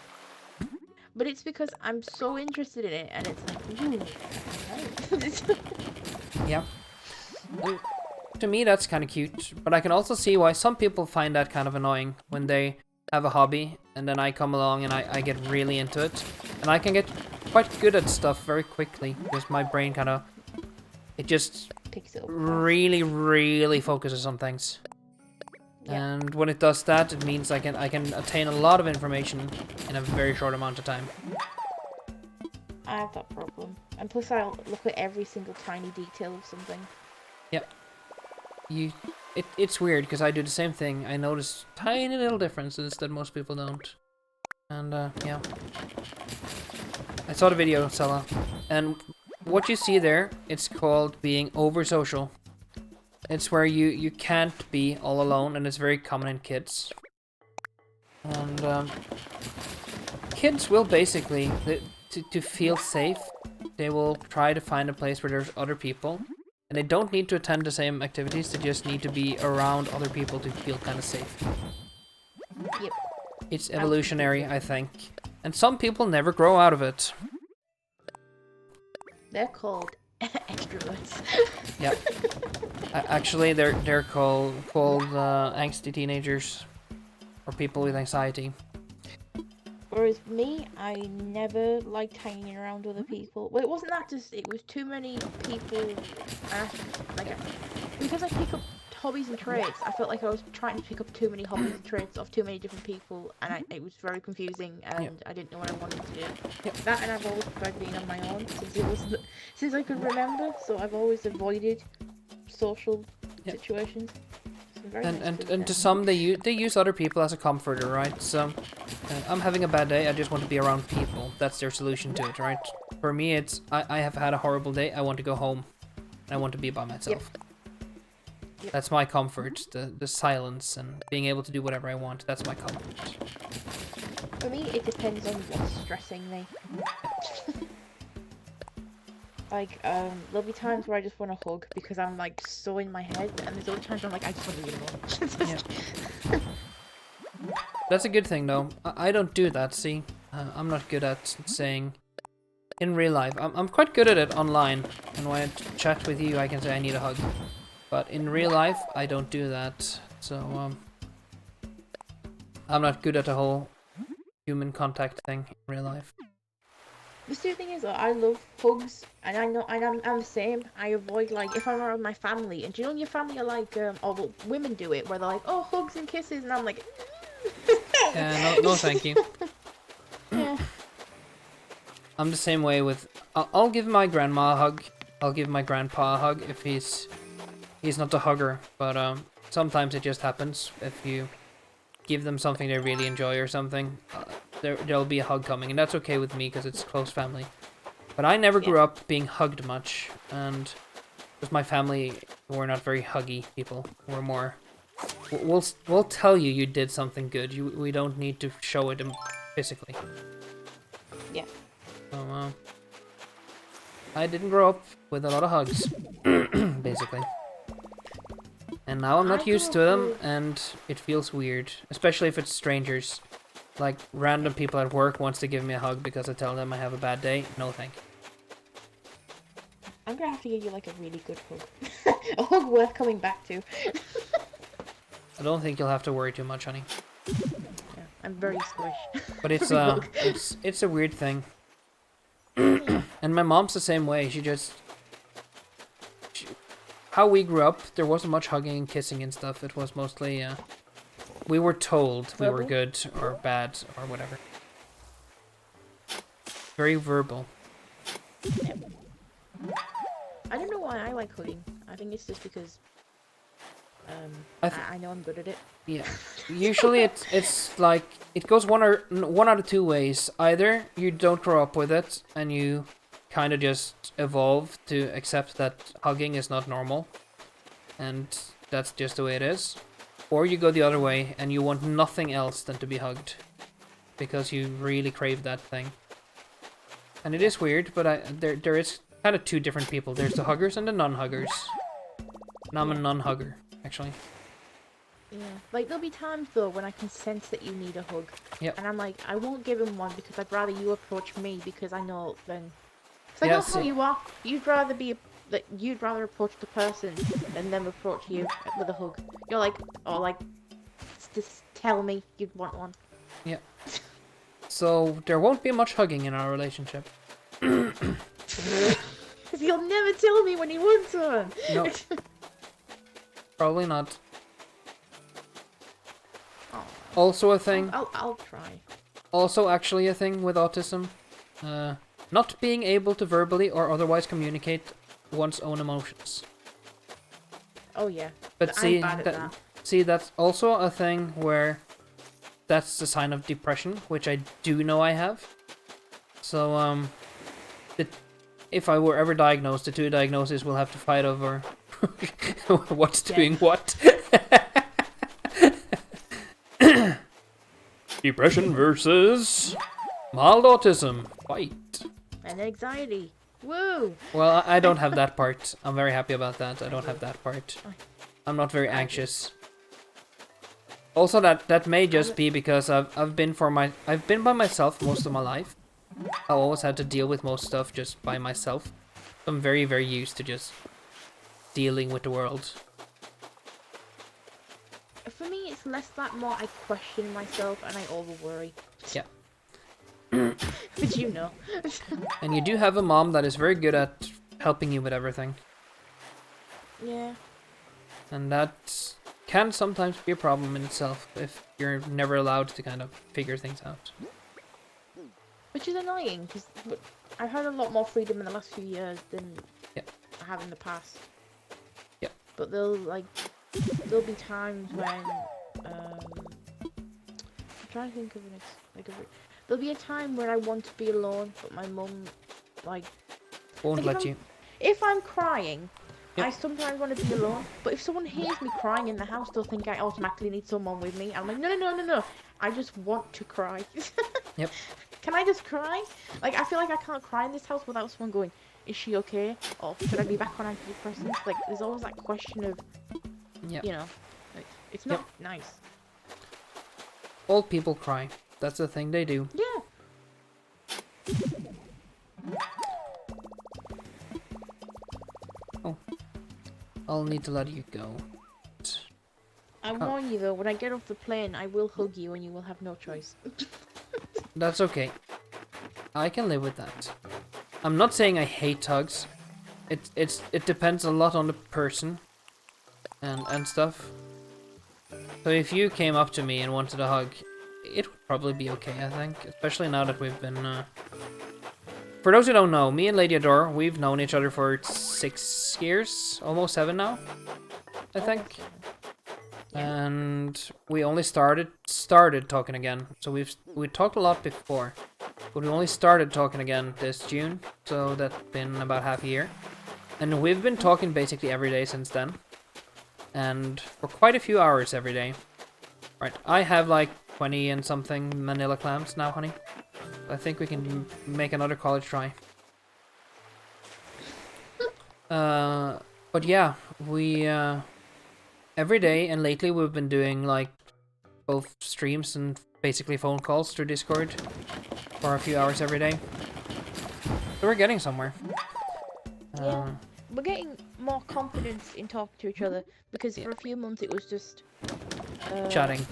But it's because I'm so interested in it, and it's like, ooh, yeah. To me, that's kind of cute, but I can also see why some people find that kind of annoying when they have a hobby, and then I come along and I get really into it. And I can get quite good at stuff very quickly, because my brain kind of... It just picks it up really, really focuses on things. Yeah. And when it does that, it means I can attain a lot of information in a very short amount of time. I have that problem. And plus I'll look at every single tiny detail of something. Yep. It's weird, because I do the same thing. I notice tiny little differences that most people don't. And, yeah. I saw the video, Sella. And what you see there, it's called being over-social. It's where you can't be all alone, and it's very common in kids. And, kids will basically, to feel safe, they will try to find a place where there's other people. And they don't need to attend the same activities, they just need to be around other people to feel kind of safe. Yep. It's evolutionary, I think. And some people never grow out of it. They're called extroverts. Yep. Actually, they're called angsty teenagers. Or people with anxiety. Whereas me, I never liked hanging around other people. Well, it wasn't that, just it was too many people. Because I pick up hobbies and traits, I felt like I was trying to pick up too many hobbies and traits of too many different people, and it was very confusing, and I didn't know what I wanted to do. That, and I've always preferred being on my own since I could remember. So I've always avoided social situations. Very And nice and food and to there. some they use other people as a comforter, right? So I'm having a bad day. I just want to be around people. That's their solution to it, right? For me, it's I have had a horrible day. I want to go home. I want to be by myself. Yep. That's my comfort. The silence and being able to do whatever I want. That's my comfort. For me, it depends on what's stressing me. Like, there'll be times where I just want to hug because I'm like so in my head, and there's other times I'm like, I just want to leave alone. Yeah. That's a good thing, though. I don't do that. See, I'm not good at saying in real life. I'm quite good at it online, and when I chat with you, I can say I need a hug. But in real life, I don't do that. So I'm not good at the whole human contact thing in real life. The stupid thing is, though, I love hugs, and I know, and I'm the same. I avoid, like, if I'm around my family, and do you know when your family are like, oh, well, women do it, where they're like, oh, hugs and kisses, and I'm like, No, thank you. yeah. I'm the same way with. I'll give my grandma a hug. I'll give my grandpa a hug if he's not the hugger. But sometimes it just happens if you give them something they really enjoy or something. There'll be a hug coming, and that's okay with me because it's close family. But I never grew up being hugged much, and with my family, we're not very huggy people. We're more. We'll tell you you did something good. We don't need to show it physically. Yeah. So I didn't grow up with a lot of hugs, basically. And now I'm not used to them, and it feels weird, especially if it's strangers. Like, random people at work wants to give me a hug because I tell them I have a bad day. No, thank you. I'm gonna have to give you, like, a really good hug. A hug worth coming back to. I don't think you'll have to worry too much, honey. Yeah, I'm very squish. But it's it's a weird thing. And my mom's the same way. How we grew up, there wasn't much hugging and kissing and stuff. It was mostly, we were told we were good or bad or whatever. Very verbal. Yeah. I don't know why I like hugging. I think it's just because I know I'm good at it. Yeah. Usually it's like it goes one out of two ways. Either you don't grow up with it and you kind of just evolve to accept that hugging is not normal, and that's just the way it is. Or you go the other way and you want nothing else than to be hugged because you really crave that thing. And it is weird, but there is kind of two different people. There's the huggers and the non-huggers. And I'm a non-hugger, actually. Yeah, like there'll be times though when I can sense that you need a hug. Yep. And I'm like, I won't give him one because I'd rather you approach me because I know then. It's like, Yeah, how you are. You'd rather approach the person than them approach you with a hug. You're like, oh, like, just tell me you'd want one. Yeah. So there won't be much hugging in our relationship. Because you'll never tell me when you want one. No. Probably not. Oh, Also a thing. I'll try. Also actually a thing with autism. Not being able to verbally or otherwise communicate one's own emotions. Oh yeah. But see, I'm bad at that. See, that's also a thing where that's a sign of depression, which I do know I have. So, if I were ever diagnosed, the two diagnoses will have to fight over what's doing what. Depression versus mild autism. Fight. And anxiety. Woo! Well, I don't have that part. I'm very happy about that. I don't have that part. I'm not very anxious. Also, that may just be because I've been by myself most of my life. I always had to deal with most stuff just by myself. I'm very, very used to just dealing with the world. For me, it's less that, more I question myself and I over worry. Yeah. But you know. And you do have a mom that is very good at helping you with everything. Yeah. And that can sometimes be a problem in itself if you're never allowed to kind of figure things out. Which is annoying, because I've had a lot more freedom in the last few years than I have in the past. Yeah. But they'll, like, there'll be times when I'm trying to think of there'll be a time where I want to be alone, but my mum like Won't let you. if I'm crying, Yep. I sometimes want to be alone. But if someone hears me crying in the house, they'll think I automatically need someone with me. I'm like, no. I just want to cry. Yep. Can I just cry? Like, I feel like I can't cry in this house without someone going, is she okay? Or should I be back on antidepressants? Like, there's always that question of, Yep. you know, like, it's not nice. Old people cry. That's the thing they do. Yeah. Oh. I'll need to let you go. I warn you though, when I get off the plane, I will hug you and you will have no choice. That's okay. I can live with that. I'm not saying I hate hugs. It depends a lot on the person and stuff. So if you came up to me and wanted a hug, it would probably be okay, I think. Especially now that we've been for those who don't know, me and Ladyadore, we've known each other for 6 years, almost 7 now, I think. And we only started talking again. So we talked a lot before, but we only started talking again this June. So that's been about half a year, and we've been talking basically every day since then, and for quite a few hours every day. Right, I have like 20 and something manila clams now, honey. I think we can make another college try. But yeah, we every day, and lately we've been doing like both streams and basically phone calls through Discord for a few hours every day. So we're getting somewhere. Yeah, we're getting more confidence in talking to each other because for a few months it was just chatting.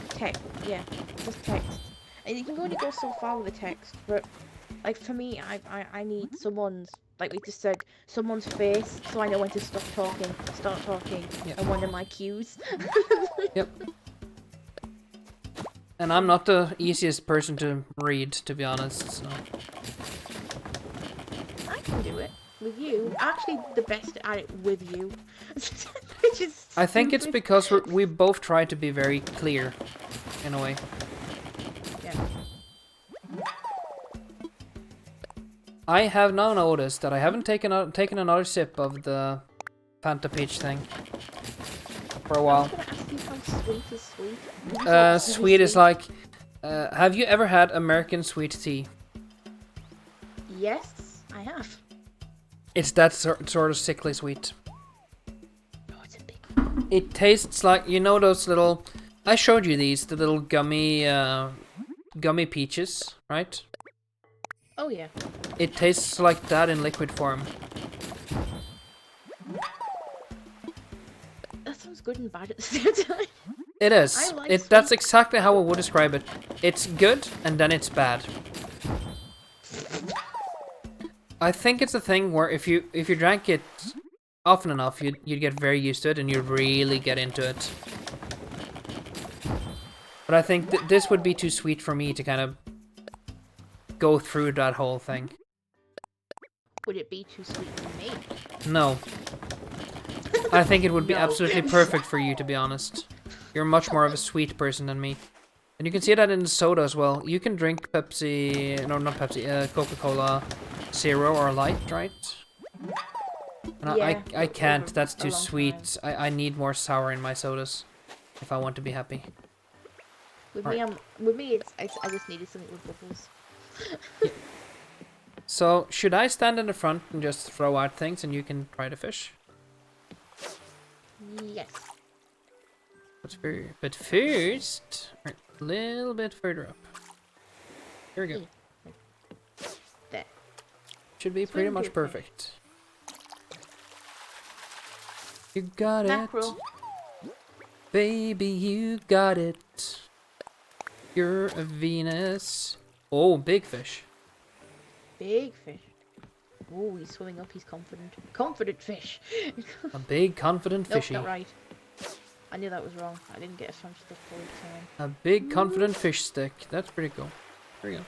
Text, yeah, just text. And you can only go so far with a text, but like for me, I need someone's, like we just said, someone's face, so I know when to stop talking, start talking, and when are my cues. Yep. And I'm not the easiest person to read, to be honest, so. I can do it with you. Actually, the best at it with you. Which is I think it's because we both try to be very clear, in a way. Yeah. I have now noticed that I haven't taken another sip of the Fanta Peach thing for a while. I was gonna ask you how sweet is sweet. Sweet is like, have you ever had American sweet tea? Yes, I have. It's that sort of sickly sweet. Oh, it's a big. It tastes like, you know those little, I showed you these, the little gummy peaches, right? Oh yeah. It tastes like that in liquid form. That sounds good and bad at the same time. It is. I like That's exactly how I would describe it. It's good and then it's bad. I think it's a thing where if you drank it often enough, you'd get very used to it and you'd really get into it. But I think this would be too sweet for me to kind of go through that whole thing. Would it be too sweet for me? No. I think it would be No. absolutely perfect for you, to be honest. You're much more of a sweet person than me. And you can see that in the soda as well. You can drink Pepsi, no, not Pepsi, Coca-Cola Zero or Light, right? And Yeah, I can't, over that's a too long sweet. I need more sour in my sodas if I want to be happy. With Right. me, I just needed something with bubbles. So, should I stand in the front and just throw out things and you can try to fish? Yes. But first, right, a little bit further up. Here we go. There. Should be pretty much perfect. You got Mackerel. it. Baby, you got it. You're a Venus. Oh, big fish. Big fish. Oh, he's swimming up. He's confident. Confident fish. A big, confident Nope, fishy. not right. I knew that was wrong. I didn't get a fun stuff for it. A big, confident fish stick. That's pretty cool. There we go.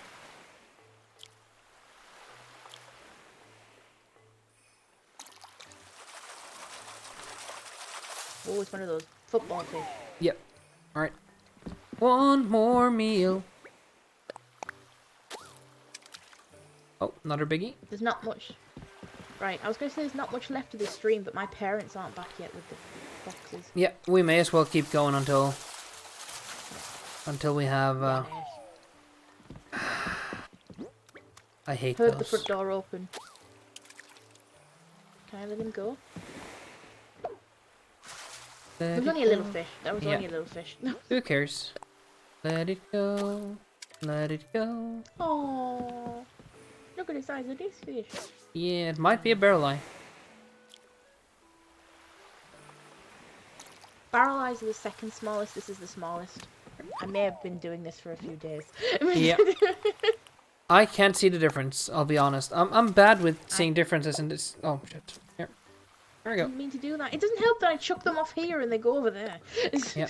Oh, it's one of those football fish. Yep. Alright. One more meal. Oh, another biggie. There's not much. Right, I was going to say there's not much left of this stream, but my parents aren't back yet with the boxes. Yeah, we may as well keep going until we have. I hate Heard those. the front door open. Can I let him go? There was only a little fish. That was only a little fish. Who cares? Let it go. Let it go. Oh, look at the size of this fish. Yeah, it might be a barrel eye. Barrel eyes are the second smallest. This is the smallest. I may have been doing this for a few days. Yeah. I can't see the difference, I'll be honest. I'm bad with seeing differences in this. Oh, shit. Here. There we go. I didn't mean to do that. It doesn't help that I chuck them off here and they go over there. Yeah.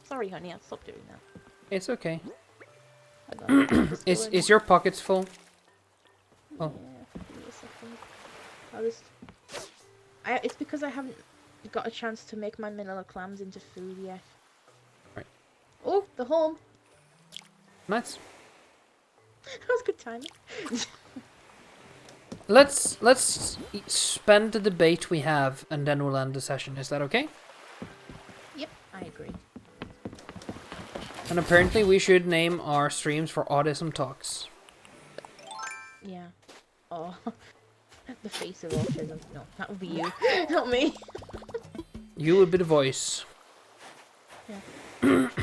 Sorry, honey. I'll stop doing that. It's okay. Hold on. Is your pockets full? Oh. Yeah, give me a second. I'll just... it's because I haven't got a chance to make my manila clams into food yet. Right. Oh, the home. Nice. That was good timing. Let's spend the debate we have, and then we'll end the session. Is that okay? Yep, I agree. And apparently we should name our streams for Autism Talks. Yeah. Oh, the face of autism. No, that would be you, not me. You would be the voice. Yeah.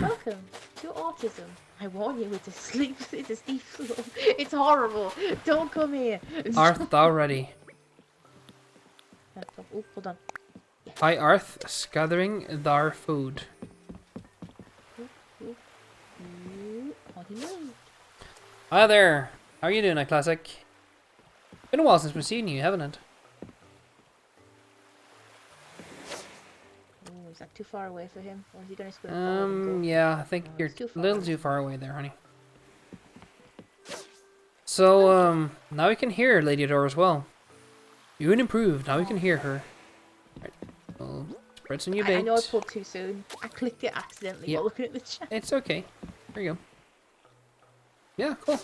Welcome to autism. I warn you, it's a steep slope. It's horrible. Don't come here. Art thou ready? Oh, hold on. I Arth scattering thar food. Oh, he moved. Hi there. How are you doing, Classic? Been a while since we've seen you, haven't it? Oh, is that too far away for him? Or is he going to swim forward and go? Yeah, I think you're too a far little away. too far away there, honey. So, now we can hear Ladyadore as well. You and improved. Now we can hear her. Right. Well, spread some new bait. I know I pulled too soon. I clicked it accidentally while looking at the chat. It's okay. There you go. Yeah, cool.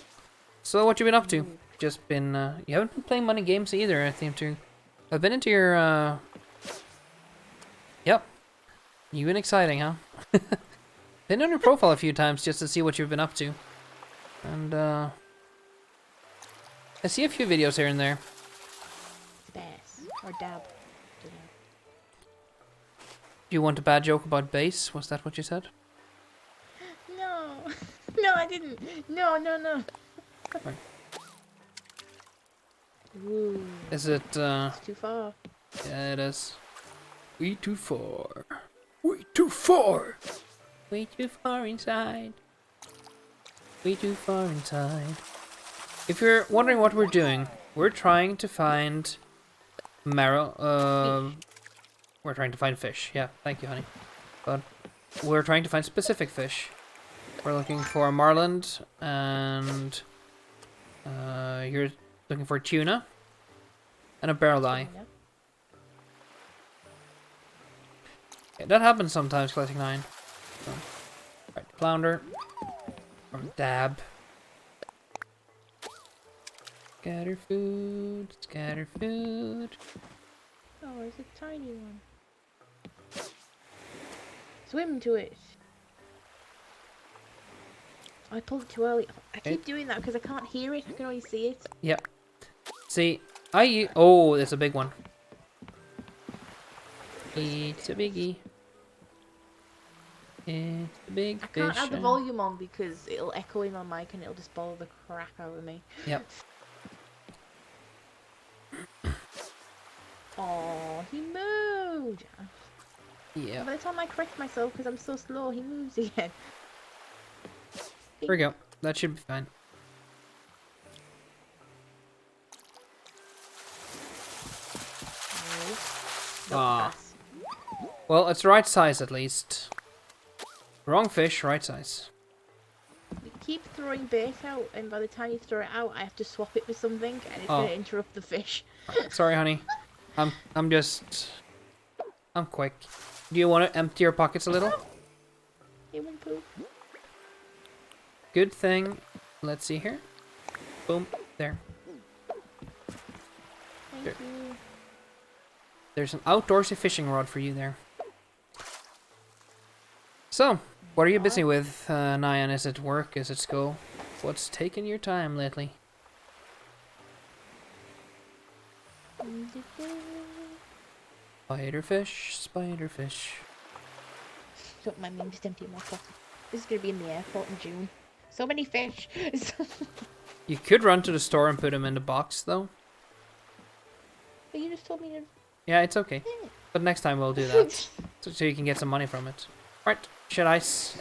So, what you been up to? Just been, you haven't been playing money games either, I think, too. I've been into your, Yep. You've been exciting, huh? Been on your profile a few times just to see what you've been up to. And, I see a few videos here and there. Bass. Or dab. Do you want a bad joke about bass? Was that what you said? No. No, I didn't. No. Right. Ooh. Is it, It's too far. Yeah, it is. Way too far. Way too far. Way too far inside. Way too far inside. If you're wondering what we're doing, we're trying to find marrow. We're trying to find fish. Yeah, thank you, honey. But we're trying to find specific fish. We're looking for marland, and you're looking for tuna and a barrel eye. Yeah. Yeah, that happens sometimes, Classic 9. So, right, flounder. Or dab. Scatter food, scatter food. Oh, it's a tiny one. Swim to it. I pulled it too early. I keep doing that because I can't hear it. I can only see it. Yep. See, oh, it's a big one. It's a biggie. It's a big I fish. can't have the volume on because it'll echo in my mic and it'll just bother the crap out of me. Yep. Oh, he moved. Yeah. By the time I correct myself, because I'm so slow, he moves again. There we go. That should be fine. Ah. Well, it's the right size at least. Wrong fish, right size. We keep throwing bait out, and by the time you throw it out, I have to swap it with something, and it's going to interrupt the fish. Sorry, honey. I'm just I'm quick. Do you want to empty your pockets a little? Human poop. Good thing. Let's see here. Boom. There. Thank There. you. There's an outdoorsy fishing rod for you there. So, what are you busy with, Nyan? Is it work? Is it school? What's taking your time lately? Spiderfish, spiderfish. Don't mind me, I'm just emptying my pocket. This is gonna be in the airport in June. So many fish. You could run to the store and put them in the box, though. But you just told me to. Yeah, it's okay. But next time we'll do that, so you can get some money from it. Right,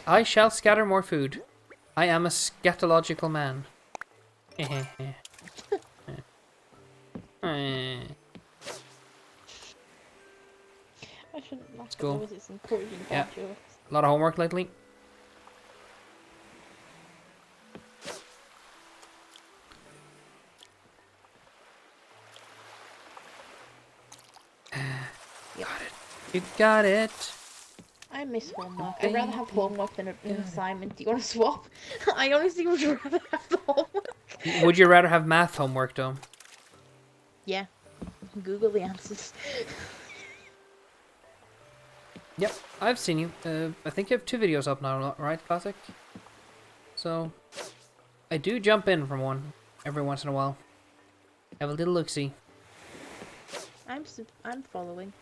I shall scatter more food. I am a scatological man. I shouldn't laugh. Cool. Because it's encouraging Yeah. bad jokes. A lot of homework lately. Got it. You got it. I miss homework. I'd rather have homework than an assignment. Do you want to swap? I honestly would rather have the homework. Would you rather have math homework, though? Yeah. Google the answers. Yep, I've seen you. I think you have 2 videos up now, right, Classic? So, I do jump in from one every once in a while. Have a little look-see. I'm following.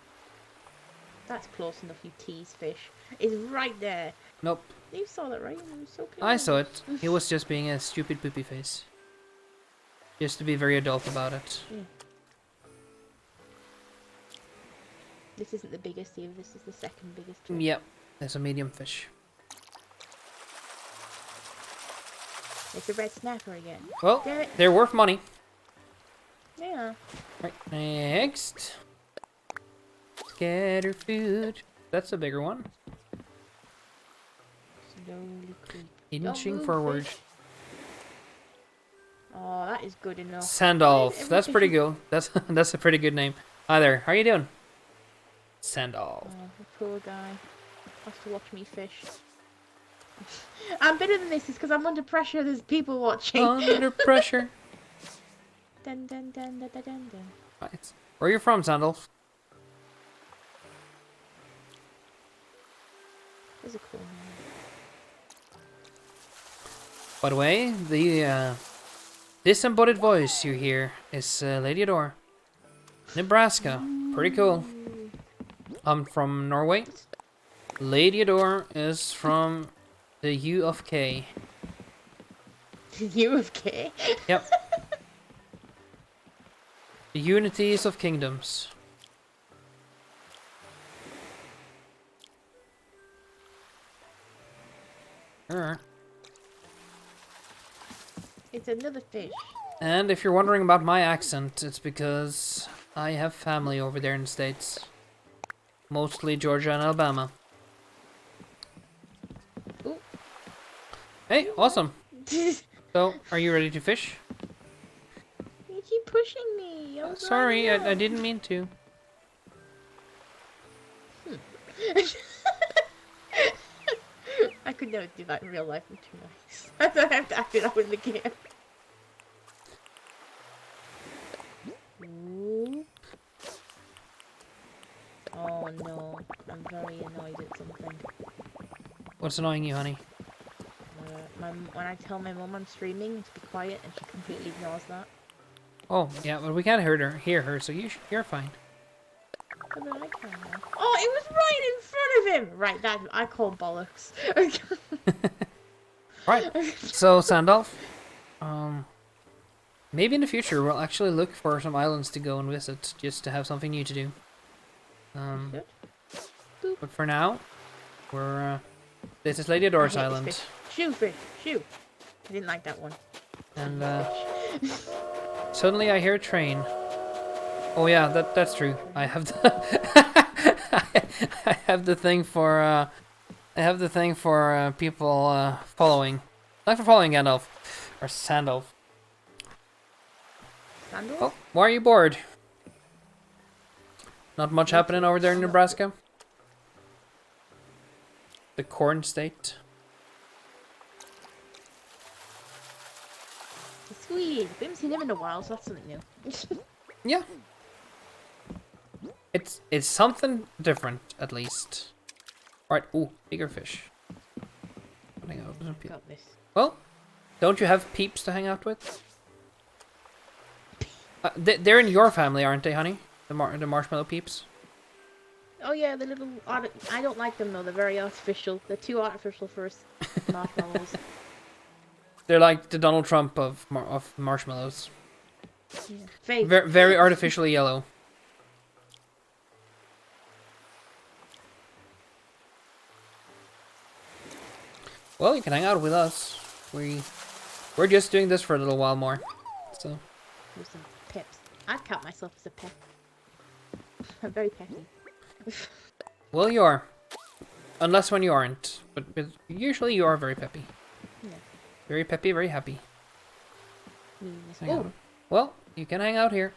That's close enough, you tease fish. It's right there. Nope, You saw that, right? It was so I saw it. He was just being a stupid poopy face. Just to be very adult about it. Yeah. This isn't the biggest either. This is the second biggest fish. Yep, there's a medium fish. It's a red snapper again. Well, Damn it. they're worth money. Yeah. Right, next. Scatter food. That's a bigger one. Slowly creep. Inching move, forward. fish. Oh, that is good enough. Sandolph. That's pretty good. That's a pretty good name. Hi there. How are you doing? Sandolph. Oh, the poor guy has to watch me fish. I'm better than this. It's because I'm under pressure. There's people watching. Under pressure. Dun dun dun dun dun dun dun. Right. Where are you from, Sandolph? There's a cool name. By the way, the disembodied voice you hear is Ladyadore. Nebraska. Pretty cool. I'm from Norway. Ladyadore is from the U of K. U of K? Yep. The unities of kingdoms. It's another fish. And if you're wondering about my accent, it's because I have family over there in the States. Mostly Georgia and Alabama. Ooh. Hey, awesome. You So, are you ready to fish? keep pushing me. I'm Sorry, running I out. didn't mean to. I could never do that in real life. I'm too nice. I don't have to act it out in the game. Ooh. Oh no, I'm very annoyed at something. What's annoying you, honey? When I tell my mum I'm streaming to be quiet and she completely ignores that. Oh, yeah, but we can't hear her, so you're fine. But then I can now. Oh, it was right in front of him! Right, that I call bollocks. Right, so Sandolph, maybe in the future we'll actually look for some islands to go and visit, just to have something new to do. Good. But for now, we're, this is Ladyadore's I hate island. this fish. Shoo, fish, shoo. I didn't like that one. And, Fish. suddenly I hear a train. Oh yeah, that's true. I have the I have the thing for people following. Not for following Gandalf or Sandalf. Sandal? Oh, why are you bored? Not much happening over there in Nebraska. The corn state. Sweet. We haven't seen him in a while, so that's something new. Yeah. It's something different, at least. Alright, ooh, bigger fish. Hang out with Got this. Well, don't you have peeps to hang out with? They're in your family, aren't they, honey? The marshmallow peeps? Oh yeah, the little... I don't like them though, they're very artificial. They're too artificial for us marshmallows. They're like the Donald Trump of marshmallows. Yeah. Fake. Very artificially yellow. Well, you can hang out with us. We're just doing this for a little while more. So. With some pips. I'd count myself as a pet. I'm very petty. Well, you are. Unless when you aren't. But usually you are very peppy. Yeah. Very peppy, very happy. Oh. Well, you can hang out here.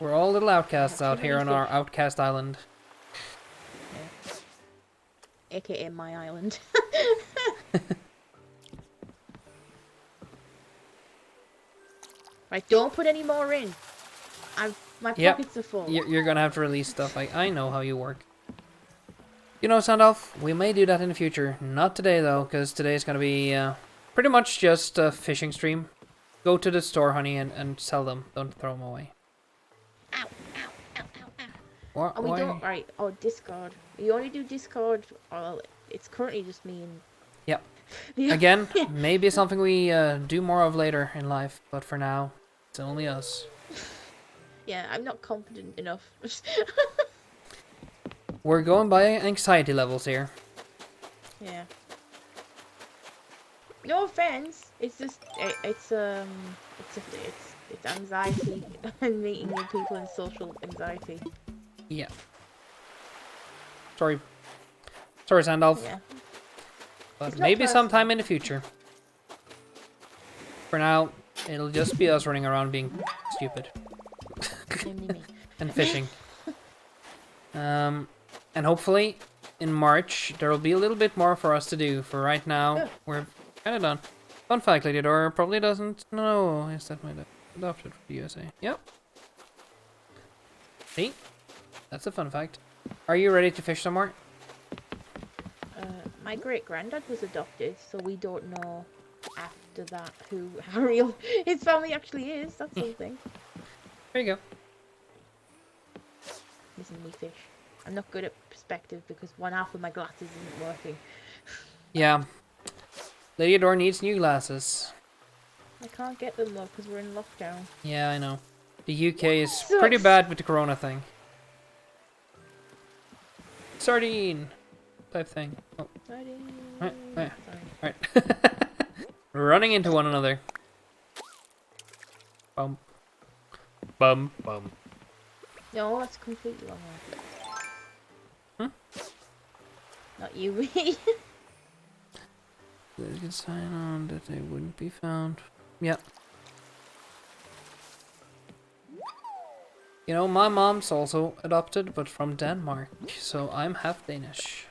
We're all little outcasts out here on our outcast island. Yeah. AKA my island. Right, don't put any more in. My pockets are full. You're gonna have to release stuff. I know how you work. You know, Sandalf, we may do that in the future. Not today, though, because today's gonna be pretty much just a fishing stream. Go to the store, honey, and sell them. Don't throw them away. Ow, ow, ow, ow, ow. What? Oh, we don't... Right, oh, Discord. You only do Discord... Well, it's currently just me and... Yep. Again, maybe something we do more of later in life, but for now, it's only us. Yeah, I'm not confident enough. We're going by anxiety levels here. Yeah. No offense. It's just it's anxiety and meeting new people and social anxiety. Yeah. Sorry, Sandalf. Yeah. But maybe sometime in the future. For now, it'll just be us running around being stupid. And fishing. And hopefully, in March, there will be a little bit more for us to do. For right now, we're kind of done. Fun fact, Ladyadore probably doesn't know. Is that my adopted for the USA? Yep. See? That's a fun fact. Are you ready to fish some more? My great-granddad was adopted, so we don't know after that how real his family actually is. That's something. There you go. Listen, we fish. I'm not good at perspective because one half of my glasses isn't working. Yeah. Ladyadore needs new glasses. I can't get them though because we're in lockdown. Yeah, I know. The UK is pretty bad with the corona thing. Sardine! Type thing. Oh. Sardine. Right. Running into one another. Bum. Bum. Bum. No, that's completely wrong. Hmm? Not you, me. They can sign on that they wouldn't be found. Yeah. You know, my mom's also adopted, but from Denmark, so I'm half Danish.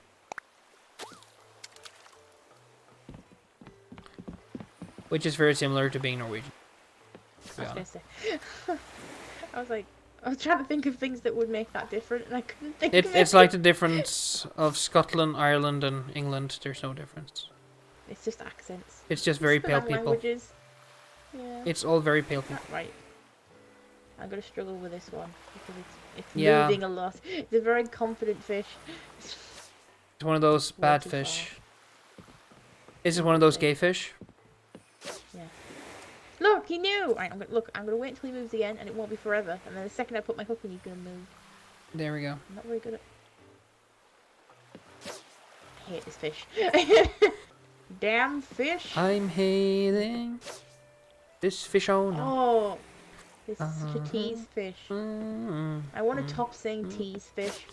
Which is very similar to being Norwegian. I was like, I was trying to think of things that would make that different, and I couldn't think of it. It's like the difference of Scotland, Ireland, and England. There's no difference. It's just accents. It's just very pale people. Languages. Yeah. It's all very pale people. Right. I'm gonna struggle with this one because it's Yeah. moving a lot. It's a very confident fish. It's one of those bad fish. Is it one of those gay fish? Yeah. Look, he knew! Right, I'm gonna wait until he moves again, and it won't be forever. And then the second I put my hook in, he's gonna move. There we go. I'm not very good at... I hate this fish. Damn fish! I'm hating this fish owner. Oh! This is such a tease fish. I want to top sing tease fish.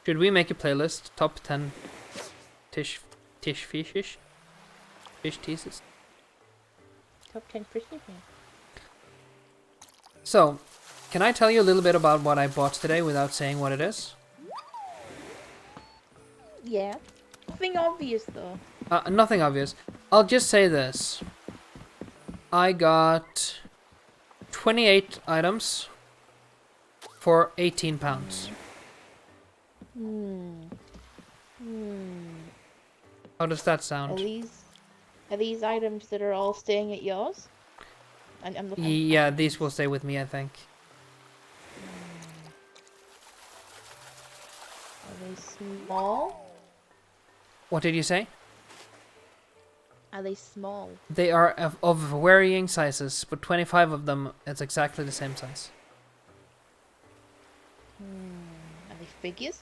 Should we make a playlist? Top 10 fish fishes? Fish teases. Top 10 fish. So, can I tell you a little bit about what I bought today without saying what it is? Yeah. Nothing obvious though. Nothing obvious. I'll just say this. I got 28 items for £18. How does that sound? Are these items that are all staying at yours? And I'm looking. Yeah, these will stay with me, I think. Are they small? What did you say? Are they small? They are of varying sizes, but 25 of them is exactly the same size. Are they figures?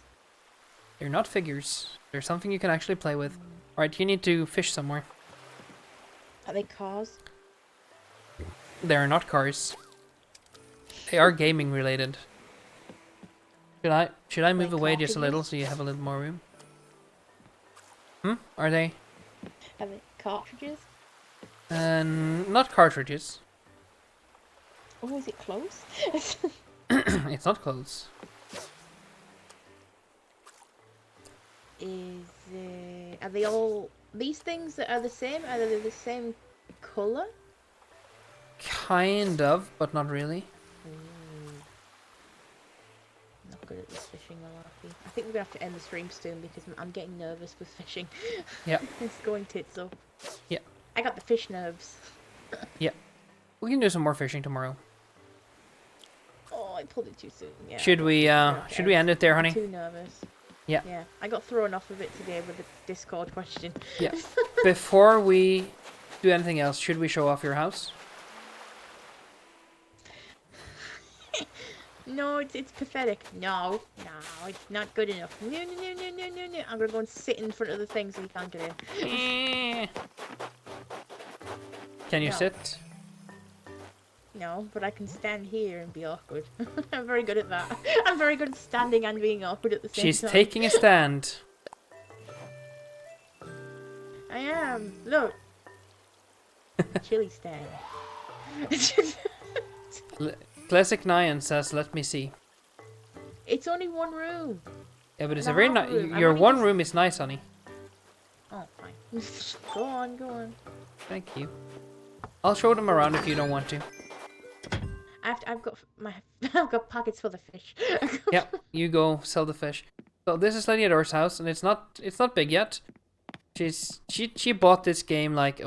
They're not figures. They're something you can actually play with. Alright, you need to fish somewhere. Are they cars? They are not cars. They are gaming related. Should I move away just a little so you have a little more room? Are they? Are they cartridges? Not cartridges. Oh, is it close? It's not clothes. Are they all these things that are the same? Are they the same color? Kind of, but not really. Not good at this fishing malarkey. I think we're gonna have to end the stream soon because I'm getting nervous with fishing. Yeah. It's going tits up. Yeah. I got the fish nerves. Yeah. We can do some more fishing tomorrow. Oh, I pulled it too soon. Yeah. Should we end it there, honey? I'm too nervous. Yeah. Yeah. I got thrown off of it today with the Discord question. Yeah. Before we do anything else, should we show off your house? No, it's pathetic. No, it's not good enough. No. I'm gonna go and sit in front of the thing so you can't get in. Can you No. sit? No, but I can stand here and be awkward. I'm very good at that. I'm very good at standing and being awkward at the same She's time. taking a stand. I am. Look. Chili stand. Classic Nyan says, "Let me see." It's only one room. Yeah, but it's The a very half nice. room. Your I'm only one just- room is nice, honey. Oh, fine. Go on. Thank you. I'll show them around if you don't want to. I've got I've got pockets for the fish. Yeah, you go sell the fish. So this is Ladyadore's house, and it's not big yet. She bought this game like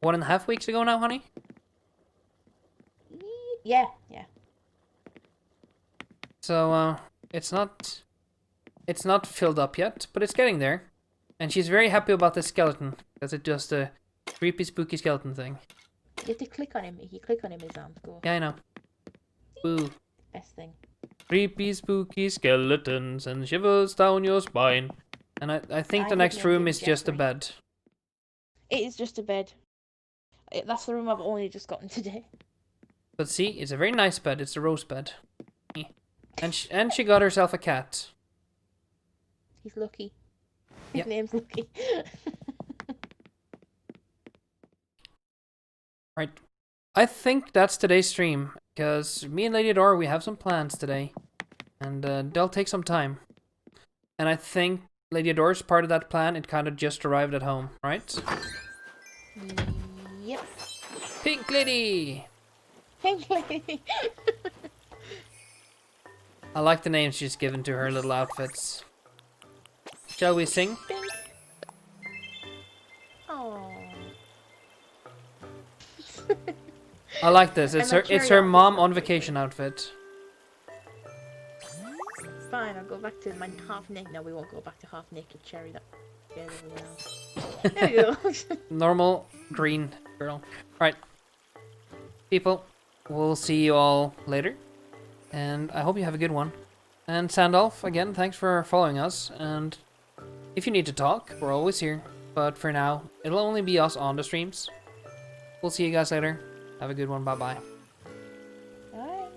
1.5 weeks ago now, honey. Yeah. So it's not filled up yet, but it's getting there. And she's very happy about the skeleton because it's just a creepy, spooky skeleton thing. You have to click on him. If you click on him, his arms go. Yeah, I know. Boo. Best thing. Creepy, spooky skeletons and shivers down your spine. And I think the I next have no room idea, is just a Jeffrey. bed. It is just a bed. That's the room I've only just gotten today. But see, it's a very nice bed. It's a rose bed. And she got herself a cat. He's Lucky. His Yep. name's Lucky. Right. I think that's today's stream. Because me and Ladyadore, we have some plans today. And they'll take some time. And I think Ladyadore's part of that plan. It kind of just arrived at home, right? Yep. Pink Lady! Pink Lady. I like the names she's given to her little outfits. Shall we sing? Pink. Oh. I like this. It's And her my cherry mom outfit. on vacation outfit. Fine, I'll go back to my half naked. No, we won't go back to half naked Cherry. That scares everyone else. There we go. Normal green girl. Right. People, we'll see you all later. And I hope you have a good one. And Sandolph, again, thanks for following us. And if you need to talk, we're always here. But for now, it'll only be us on the streams. We'll see you guys later. Have a good one. Bye-bye. Bye.